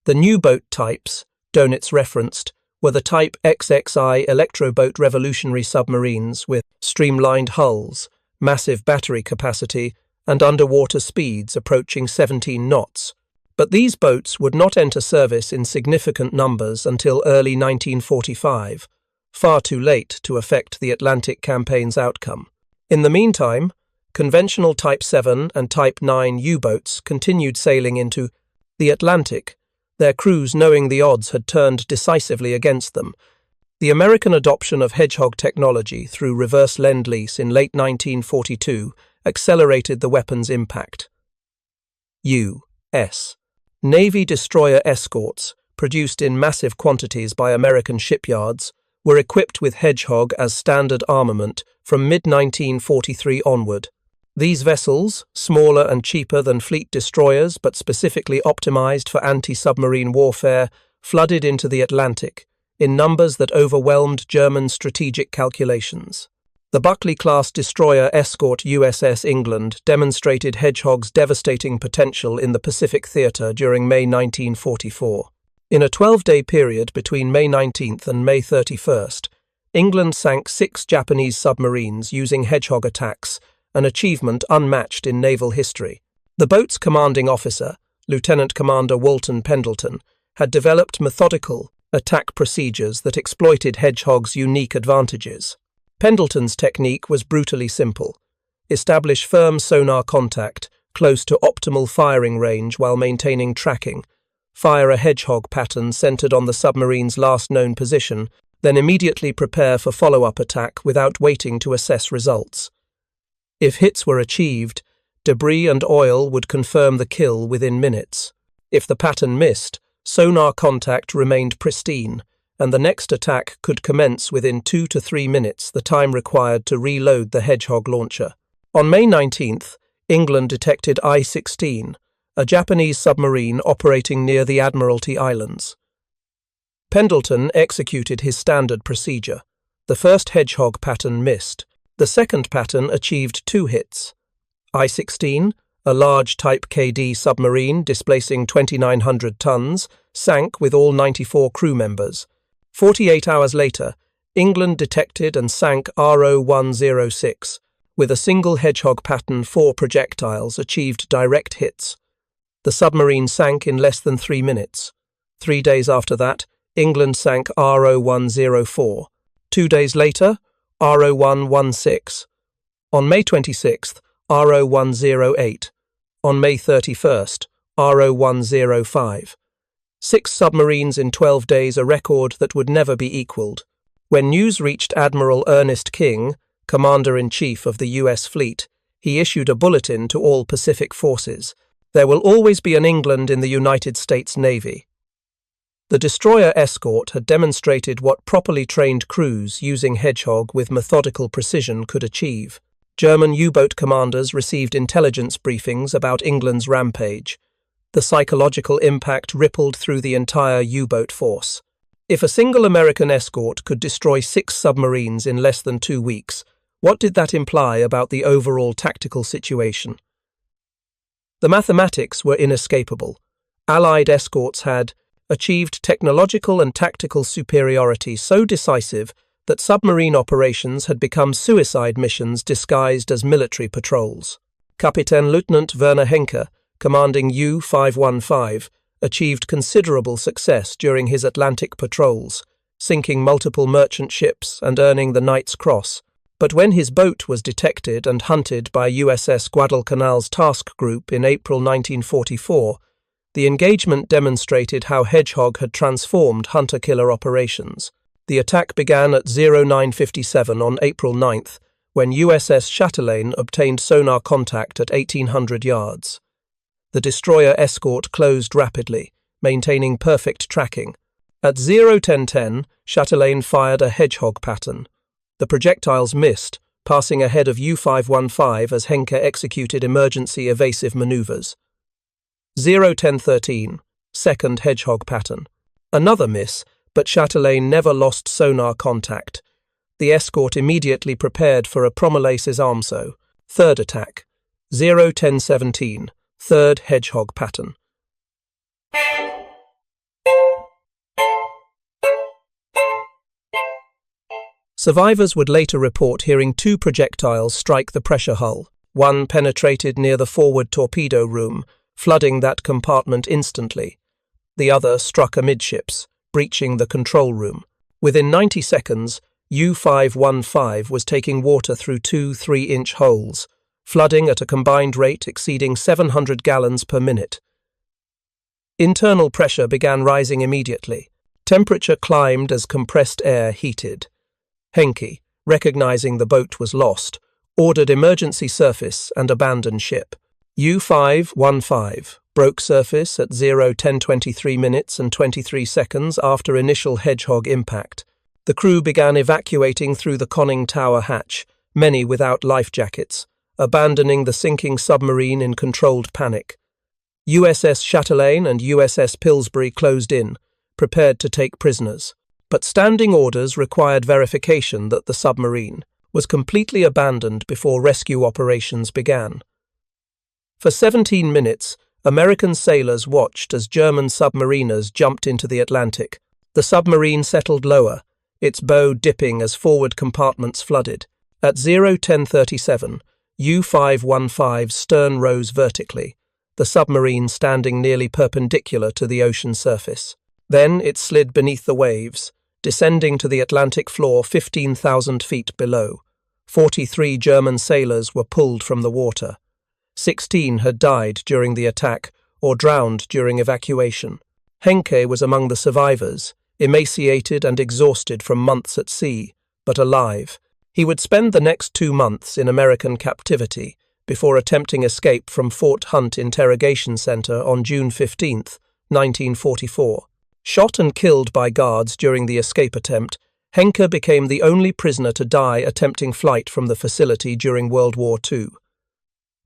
The new boat types, Dönitz referenced, were the Type XXI electroboat revolutionary submarines with streamlined hulls, massive battery capacity, and underwater speeds approaching 17 knots. But these boats would not enter service in significant numbers until early 1945, far too late to affect the Atlantic campaign's outcome. In the meantime, conventional Type 7 and Type 9 U-boats continued sailing into the Atlantic, their crews knowing the odds had turned decisively against them. The American adoption of hedgehog technology through reverse lend-lease in late 1942 accelerated the weapon's impact. U.S. Navy destroyer escorts, produced in massive quantities by American shipyards, were equipped with Hedgehog as standard armament from mid-1943 onward. These vessels, smaller and cheaper than fleet destroyers but specifically optimized for anti-submarine warfare, flooded into the Atlantic, in numbers that overwhelmed German strategic calculations. The Buckley-class destroyer escort USS England demonstrated Hedgehog's devastating potential in the Pacific theater during May 1944. In a 12-day period between May 19th and May 31st, England sank 6 Japanese submarines using Hedgehog attacks, an achievement unmatched in naval history. The boat's commanding officer, Lieutenant Commander Walton Pendleton, had developed methodical attack procedures that exploited Hedgehog's unique advantages. Pendleton's technique was brutally simple. Establish firm sonar contact close to optimal firing range while maintaining tracking. fire a hedgehog pattern centered on the submarine's last known position, then immediately prepare for follow-up attack without waiting to assess results. If hits were achieved, debris and oil would confirm the kill within minutes. If the pattern missed, sonar contact remained pristine, and the next attack could commence within 2 to 3 minutes, the time required to reload the Hedgehog launcher. On May 19th, England detected I-16, a Japanese submarine operating near the Admiralty Islands. Pendleton executed his standard procedure. The first Hedgehog pattern missed. The second pattern achieved 2 hits. I-16, a large Type KD submarine displacing 2,900 tons, sank with all 94 crew members. 48 hours later, England detected and sank RO-106. With a single Hedgehog pattern, 4 projectiles achieved direct hits. The submarine sank in less than 3 minutes. 3 days after that, England sank RO-104. 2 days later, RO-116. On May 26th, RO-108. On May 31st, RO-105. 6 submarines in 12 days, a record that would never be equaled. When news reached Admiral Ernest King, Commander-in-Chief of the U.S. Fleet, he issued a bulletin to all Pacific forces. There will always be an England in the United States Navy. The destroyer escort had demonstrated what properly trained crews using Hedgehog with methodical precision could achieve. German U-boat commanders received intelligence briefings about England's rampage. The psychological impact rippled through the entire U-boat force. If a single American escort could destroy 6 submarines in less than 2 weeks, what did that imply about the overall tactical situation? The mathematics were inescapable. Allied escorts had achieved technological and tactical superiority so decisive that submarine operations had become suicide missions disguised as military patrols. Captain Lieutenant Werner Henke, commanding U-515, achieved considerable success during his Atlantic patrols, sinking multiple merchant ships and earning the Knight's Cross. But when his boat was detected and hunted by USS Guadalcanal's task group in April 1944, the engagement demonstrated how Hedgehog had transformed hunter-killer operations. The attack began at 09:57 on April 9th, when USS Chatelaine obtained sonar contact at 1,800 yards. The destroyer escort closed rapidly, maintaining perfect tracking. At 0:10:10, Chatelaine fired a Hedgehog pattern. The projectiles missed, passing ahead of U-515 as Henke executed emergency evasive maneuvers. 0:10:13, second Hedgehog pattern. Another miss, but Chatelaine never lost sonar contact. The escort immediately prepared for a Promolaces Armso. Third attack. 0:10:17, third Hedgehog pattern. Survivors would later report hearing 2 projectiles strike the pressure hull. One penetrated near the forward torpedo room, flooding that compartment instantly. The other struck amidships, breaching the control room. Within 90 seconds, U-515 was taking water through 2 3-inch holes, flooding at a combined rate exceeding 700 gallons per minute. Internal pressure began rising immediately. Temperature climbed as compressed air heated. Henke, recognizing the boat was lost, ordered emergency surface and abandoned ship. U-515 broke surface at 0:10:23 minutes and 23 seconds after initial Hedgehog impact. The crew began evacuating through the conning tower hatch, many without life jackets, abandoning the sinking submarine in controlled panic. USS Chatelaine and USS Pillsbury closed in, prepared to take prisoners. But standing orders required verification that the submarine was completely abandoned before rescue operations began. For 17 minutes, American sailors watched as German submariners jumped into the Atlantic. The submarine settled lower, its bow dipping as forward compartments flooded. At 0:10:37, U-515's stern rose vertically, the submarine standing nearly perpendicular to the ocean surface. Then it slid beneath the waves, descending to the Atlantic floor 15,000 feet below. 43 German sailors were pulled from the water. 16 had died during the attack or drowned during evacuation. Henke was among the survivors, emaciated and exhausted from months at sea, but alive. He would spend the next 2 months in American captivity before attempting escape from Fort Hunt Interrogation Center on June 15, 1944. Shot and killed by guards during the escape attempt, Henke became the only prisoner to die attempting flight from the facility during World War II.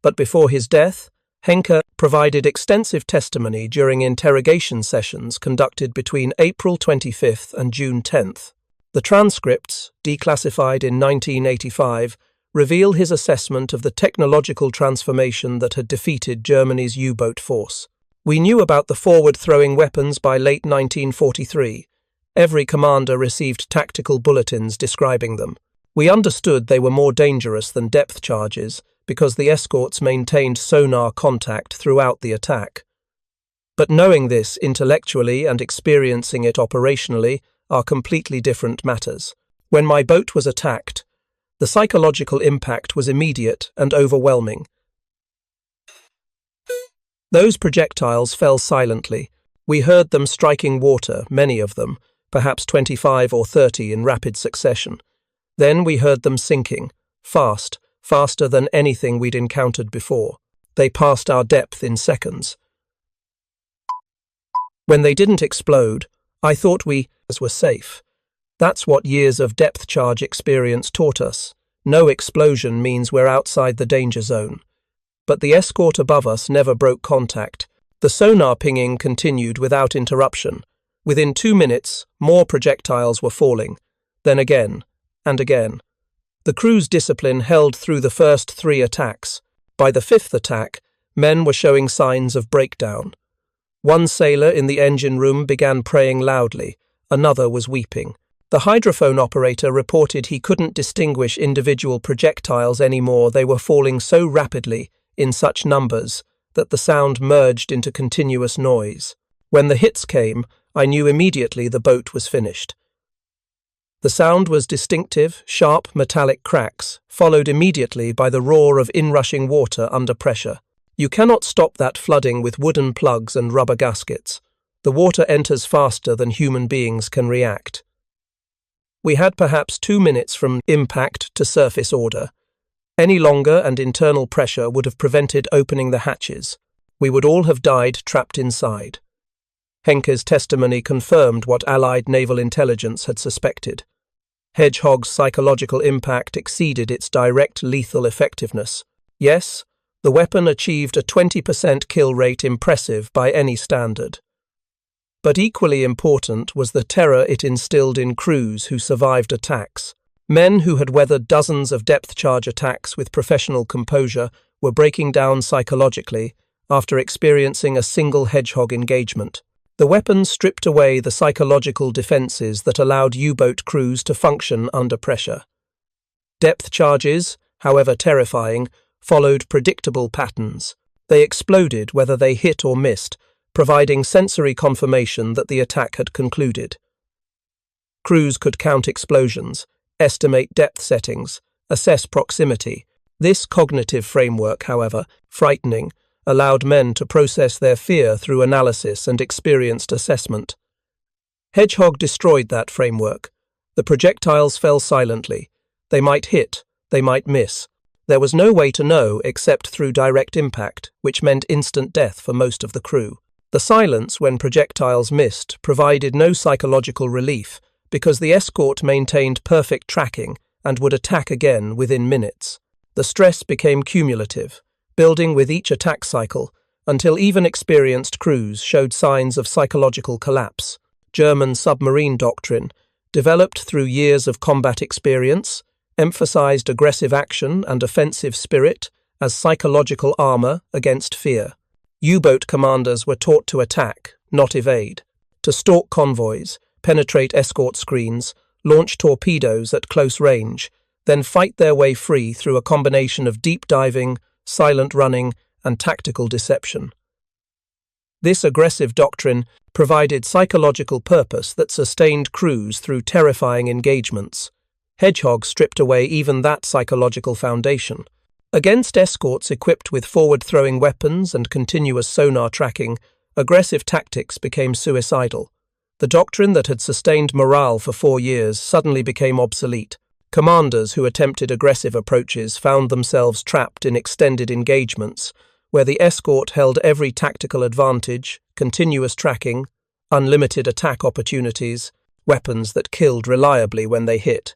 But before his death, Henke provided extensive testimony during interrogation sessions conducted between April 25 and June 10. The transcripts, declassified in 1985, reveal his assessment of the technological transformation that had defeated Germany's U-boat force. We knew about the forward-throwing weapons by late 1943. Every commander received tactical bulletins describing them. We understood they were more dangerous than depth charges because the escorts maintained sonar contact throughout the attack. But knowing this intellectually and experiencing it operationally are completely different matters. When my boat was attacked, the psychological impact was immediate and overwhelming. Those projectiles fell silently. We heard them striking water, many of them, perhaps 25 or 30 in rapid succession. Then we heard them sinking, faster than anything we'd encountered before. They passed our depth in seconds. When they didn't explode, I thought we were safe. That's what years of depth charge experience taught us. No explosion means we're outside the danger zone. But the escort above us never broke contact. The sonar pinging continued without interruption. Within 2 minutes, more projectiles were falling. Then again, and again. The crew's discipline held through the first 3 attacks. By the 5th attack, men were showing signs of breakdown. One sailor in the engine room began praying loudly. Another was weeping. The hydrophone operator reported he couldn't distinguish individual projectiles anymore. They were falling so rapidly, in such numbers, that the sound merged into continuous noise. When the hits came, I knew immediately the boat was finished. The sound was distinctive, sharp metallic cracks, followed immediately by the roar of inrushing water under pressure. You cannot stop that flooding with wooden plugs and rubber gaskets. The water enters faster than human beings can react. We had perhaps 2 minutes from impact to surface order. Any longer and internal pressure would have prevented opening the hatches. We would all have died trapped inside. Henke's testimony confirmed what Allied naval intelligence had suspected. Hedgehog's psychological impact exceeded its direct lethal effectiveness. Yes, the weapon achieved a 20% kill rate impressive by any standard. But equally important was the terror it instilled in crews who survived attacks. Men who had weathered dozens of depth charge attacks with professional composure were breaking down psychologically after experiencing a single Hedgehog engagement. The weapon stripped away the psychological defenses that allowed U-boat crews to function under pressure. Depth charges, however terrifying, followed predictable patterns. They exploded whether they hit or missed, providing sensory confirmation that the attack had concluded. Crews could count explosions, estimate depth settings, assess proximity. This cognitive framework, however, frightening, allowed men to process their fear through analysis and experienced assessment. Hedgehog destroyed that framework. The projectiles fell silently. They might hit, they might miss. There was no way to know except through direct impact, which meant instant death for most of the crew. The silence when projectiles missed provided no psychological relief because the escort maintained perfect tracking and would attack again within minutes. The stress became cumulative, building with each attack cycle until even experienced crews showed signs of psychological collapse. German submarine doctrine, developed through years of combat experience, emphasized aggressive action and offensive spirit as psychological armor against fear. U-boat commanders were taught to attack, not evade, to stalk convoys, penetrate escort screens, launch torpedoes at close range, then fight their way free through a combination of deep diving, silent running, and tactical deception. This aggressive doctrine provided psychological purpose that sustained crews through terrifying engagements. Hedgehog stripped away even that psychological foundation. Against escorts equipped with forward-throwing weapons and continuous sonar tracking, Aggressive tactics became suicidal. The doctrine that had sustained morale for 4 years suddenly became obsolete. Commanders who attempted aggressive approaches found themselves trapped in extended engagements, where the escort held every tactical advantage, continuous tracking, unlimited attack opportunities, weapons that killed reliably when they hit.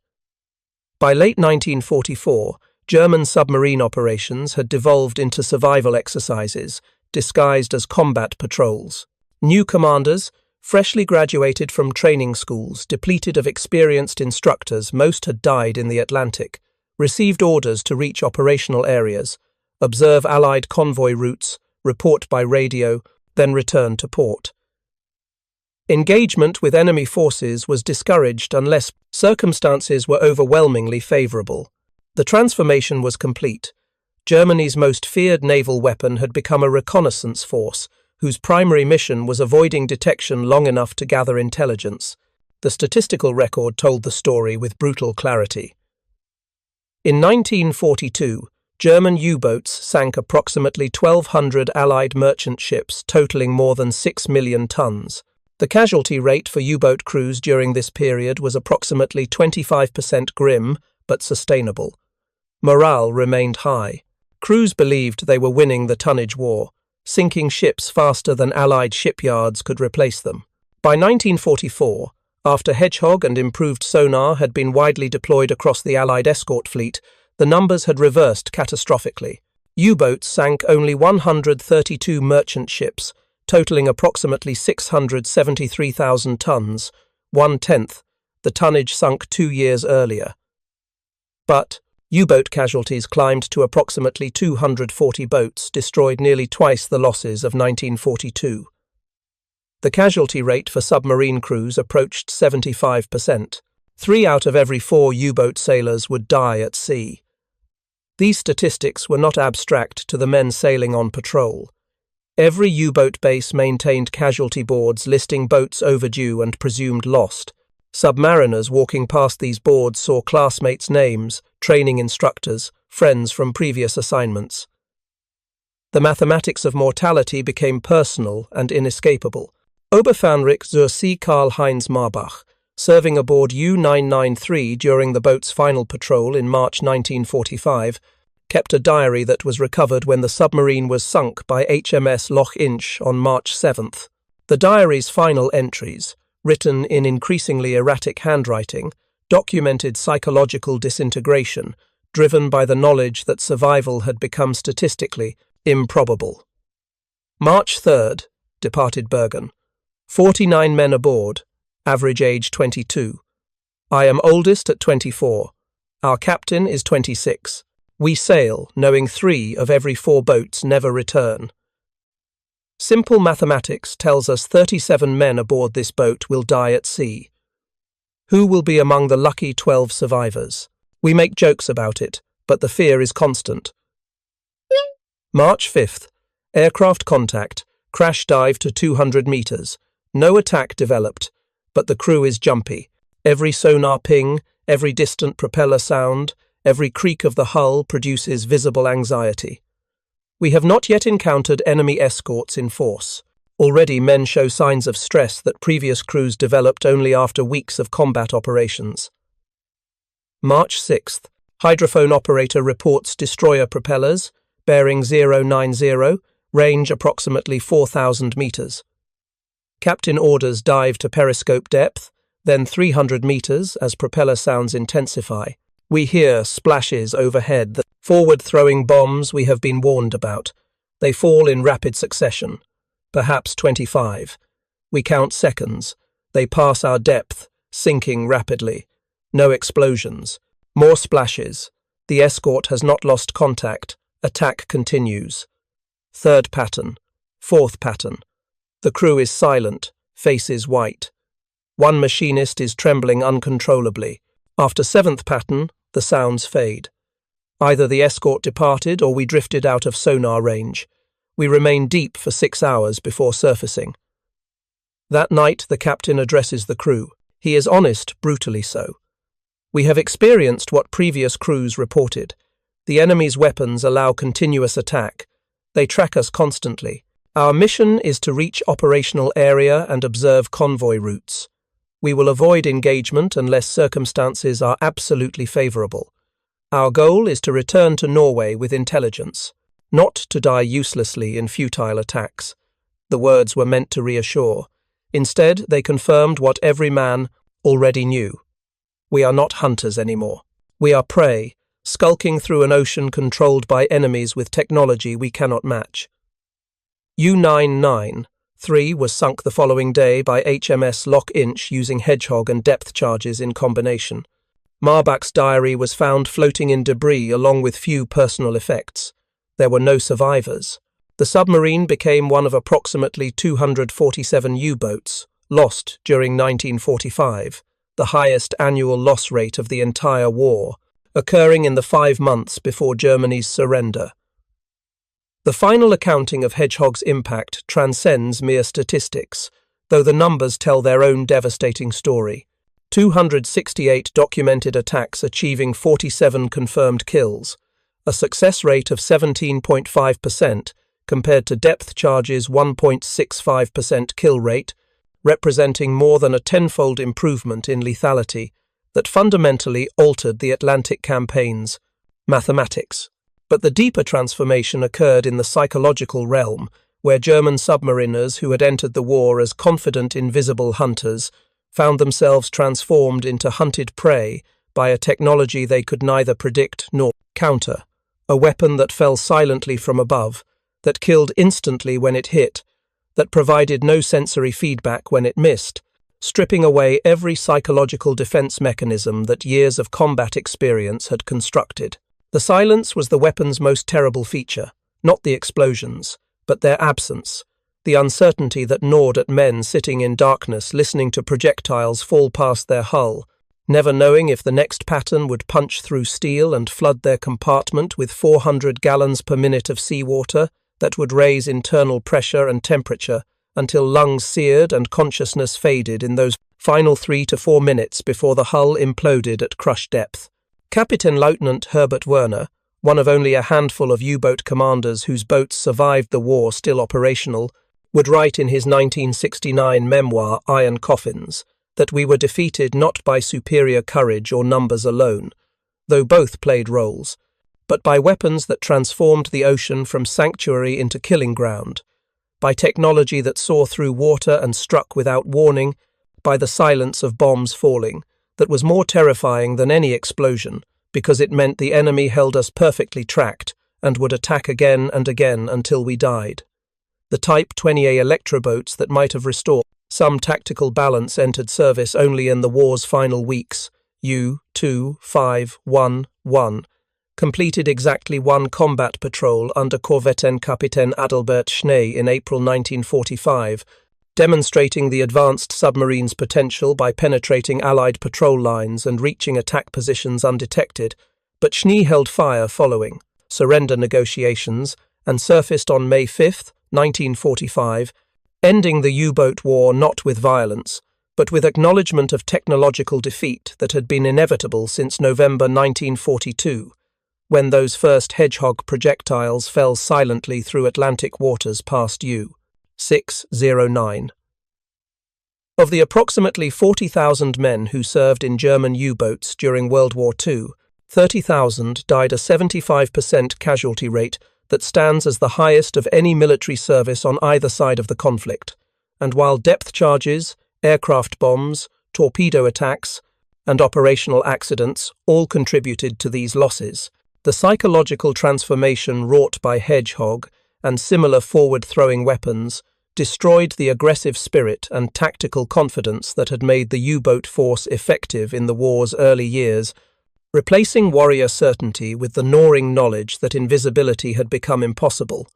By late 1944, German submarine operations had devolved into survival exercises, disguised as combat patrols. New commanders, freshly graduated from training schools, depleted of experienced instructors, most had died in the Atlantic, received orders to reach operational areas, observe Allied convoy routes, report by radio, then return to port. Engagement with enemy forces was discouraged unless circumstances were overwhelmingly favourable. The transformation was complete. Germany's most feared naval weapon had become a reconnaissance force, whose primary mission was avoiding detection long enough to gather intelligence. The statistical record told the story with brutal clarity. In 1942, German U-boats sank approximately 1,200 Allied merchant ships, totaling more than 6 million tons. The casualty rate for U-boat crews during this period was approximately 25% grim, but sustainable. Morale remained high. Crews believed they were winning the tonnage war, sinking ships faster than Allied shipyards could replace them. By 1944, after Hedgehog and improved sonar had been widely deployed across the Allied escort fleet, the numbers had reversed catastrophically. U-boats sank only 132 merchant ships, totaling approximately 673,000 tons, 1/10 the tonnage sunk 2 years earlier. But U-boat casualties climbed to approximately 240 boats, destroyed nearly twice the losses of 1942. The casualty rate for submarine crews approached 75%. 3 out of every 4 U-boat sailors would die at sea. These statistics were not abstract to the men sailing on patrol. Every U-boat base maintained casualty boards listing boats overdue and presumed lost. Submariners walking past these boards saw classmates' names, training instructors, friends from previous assignments. The mathematics of mortality became personal and inescapable. Oberfähnrich zur See Karl-Heinz Marbach, serving aboard U-993 during the boat's final patrol in March 1945, kept a diary that was recovered when the submarine was sunk by HMS Loch Inch on March 7th. The diary's final entries, written in increasingly erratic handwriting, documented psychological disintegration, driven by the knowledge that survival had become statistically improbable. March 3rd, departed Bergen. 49 men aboard, average age 22. I am oldest at 24. Our captain is 26. We sail, knowing 3 of every 4 boats never return. Simple mathematics tells us 37 men aboard this boat will die at sea. Who will be among the lucky 12 survivors? We make jokes about it, but the fear is constant. March 5th. Aircraft contact. Crash dive to 200 meters. No attack developed, but the crew is jumpy. Every sonar ping, every distant propeller sound, every creak of the hull produces visible anxiety. We have not yet encountered enemy escorts in force. Already men show signs of stress that previous crews developed only after weeks of combat operations. March 6th. Hydrophone operator reports destroyer propellers, bearing 090, range approximately 4,000 meters. Captain orders dive to periscope depth, then 300 meters as propeller sounds intensify. We hear splashes overhead, the forward-throwing bombs we have been warned about. They fall in rapid succession, perhaps 25. We count seconds. They pass our depth, sinking rapidly. No explosions. More splashes. The escort has not lost contact. Attack continues. 3rd pattern. 4th pattern. The crew is silent, faces white. One machinist is trembling uncontrollably. After 7th pattern, the sounds fade. Either the escort departed or we drifted out of sonar range. We remain deep for 6 hours before surfacing. That night, the captain addresses the crew. He is honest, brutally so. We have experienced what previous crews reported. The enemy's weapons allow continuous attack. They track us constantly. Our mission is to reach operational area and observe convoy routes. We will avoid engagement unless circumstances are absolutely favorable. Our goal is to return to Norway with intelligence, not to die uselessly in futile attacks. The words were meant to reassure. Instead, they confirmed what every man already knew. We are not hunters anymore. We are prey, skulking through an ocean controlled by enemies with technology we cannot match. U-993 was sunk the following day by HMS Loch Inch using hedgehog and depth charges in combination. Marbach's diary was found floating in debris along with few personal effects. There were no survivors. The submarine became one of approximately 247 U-boats lost during 1945, the highest annual loss rate of the entire war, occurring in the 5 months before Germany's surrender. The final accounting of Hedgehog's impact transcends mere statistics, though the numbers tell their own devastating story. 268 documented attacks achieving 47 confirmed kills, a success rate of 17.5% compared to depth charges' 1.65% kill rate, representing more than a tenfold improvement in lethality that fundamentally altered the Atlantic campaign's mathematics. But the deeper transformation occurred in the psychological realm, where German submariners who had entered the war as confident invisible hunters found themselves transformed into hunted prey by a technology they could neither predict nor counter, a weapon that fell silently from above, that killed instantly when it hit, that provided no sensory feedback when it missed, stripping away every psychological defense mechanism that years of combat experience had constructed. The silence was the weapon's most terrible feature, not the explosions, but their absence, the uncertainty that gnawed at men sitting in darkness listening to projectiles fall past their hull, never knowing if the next pattern would punch through steel and flood their compartment with 400 gallons per minute of seawater that would raise internal pressure and temperature until lungs seared and consciousness faded in those final 3 to 4 minutes before the hull imploded at crush depth. Captain Lieutenant Herbert Werner, one of only a handful of U-boat commanders whose boats survived the war still operational, would write in his 1969 memoir Iron Coffins that we were defeated not by superior courage or numbers alone, though both played roles, but by weapons that transformed the ocean from sanctuary into killing ground, by technology that saw through water and struck without warning, by the silence of bombs falling, that was more terrifying than any explosion, because it meant the enemy held us perfectly tracked and would attack again and again until we died. The Type 20A electroboats that might have restored some tactical balance entered service only in the war's final weeks. U-2511 completed exactly one combat patrol under Korvettenkaptein Adalbert Schnee in April 1945, demonstrating the advanced submarine's potential by penetrating Allied patrol lines and reaching attack positions undetected, but Schnee held fire following surrender negotiations and surfaced on May 5, 1945, ending the U-boat war not with violence, but with acknowledgement of technological defeat that had been inevitable since November 1942, when those first Hedgehog projectiles fell silently through Atlantic waters past U-609. Of the approximately 40,000 men who served in German U-boats during World War II, 30,000 died, a 75% casualty rate that stands as the highest of any military service on either side of the conflict. And while depth charges, aircraft bombs, torpedo attacks, and operational accidents all contributed to these losses, the psychological transformation wrought by Hedgehog and similar forward-throwing weapons destroyed the aggressive spirit and tactical confidence that had made the U-boat force effective in the war's early years, replacing warrior certainty with the gnawing knowledge that invisibility had become impossible,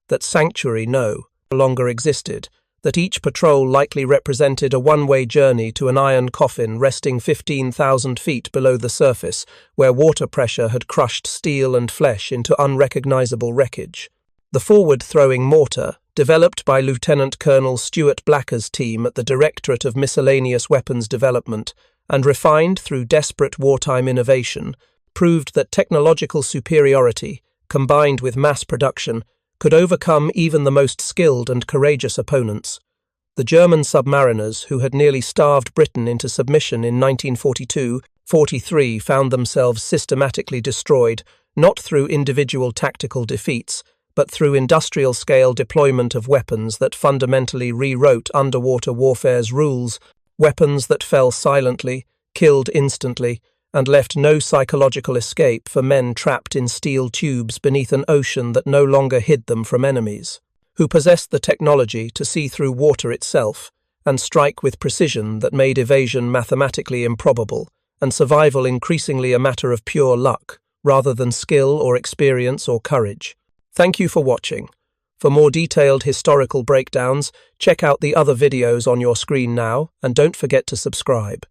that sanctuary no longer existed, that each patrol likely represented a one-way journey to an iron coffin resting 15,000 feet below the surface, where water pressure had crushed steel and flesh into unrecognizable wreckage. The forward-throwing mortar, developed by Lieutenant Colonel Stuart Blacker's team at the Directorate of Miscellaneous Weapons Development and refined through desperate wartime innovation, proved that technological superiority, combined with mass production, could overcome even the most skilled and courageous opponents. The German submariners, who had nearly starved Britain into submission in 1942-43, found themselves systematically destroyed, not through individual tactical defeats, but through industrial-scale deployment of weapons that fundamentally rewrote underwater warfare's rules, weapons that fell silently, killed instantly, and left no psychological escape for men trapped in steel tubes beneath an ocean that no longer hid them from enemies, who possessed the technology to see through water itself and strike with precision that made evasion mathematically improbable and survival increasingly a matter of pure luck, rather than skill or experience or courage. Thank you for watching. For more detailed historical breakdowns, check out the other videos on your screen now, and don't forget to subscribe.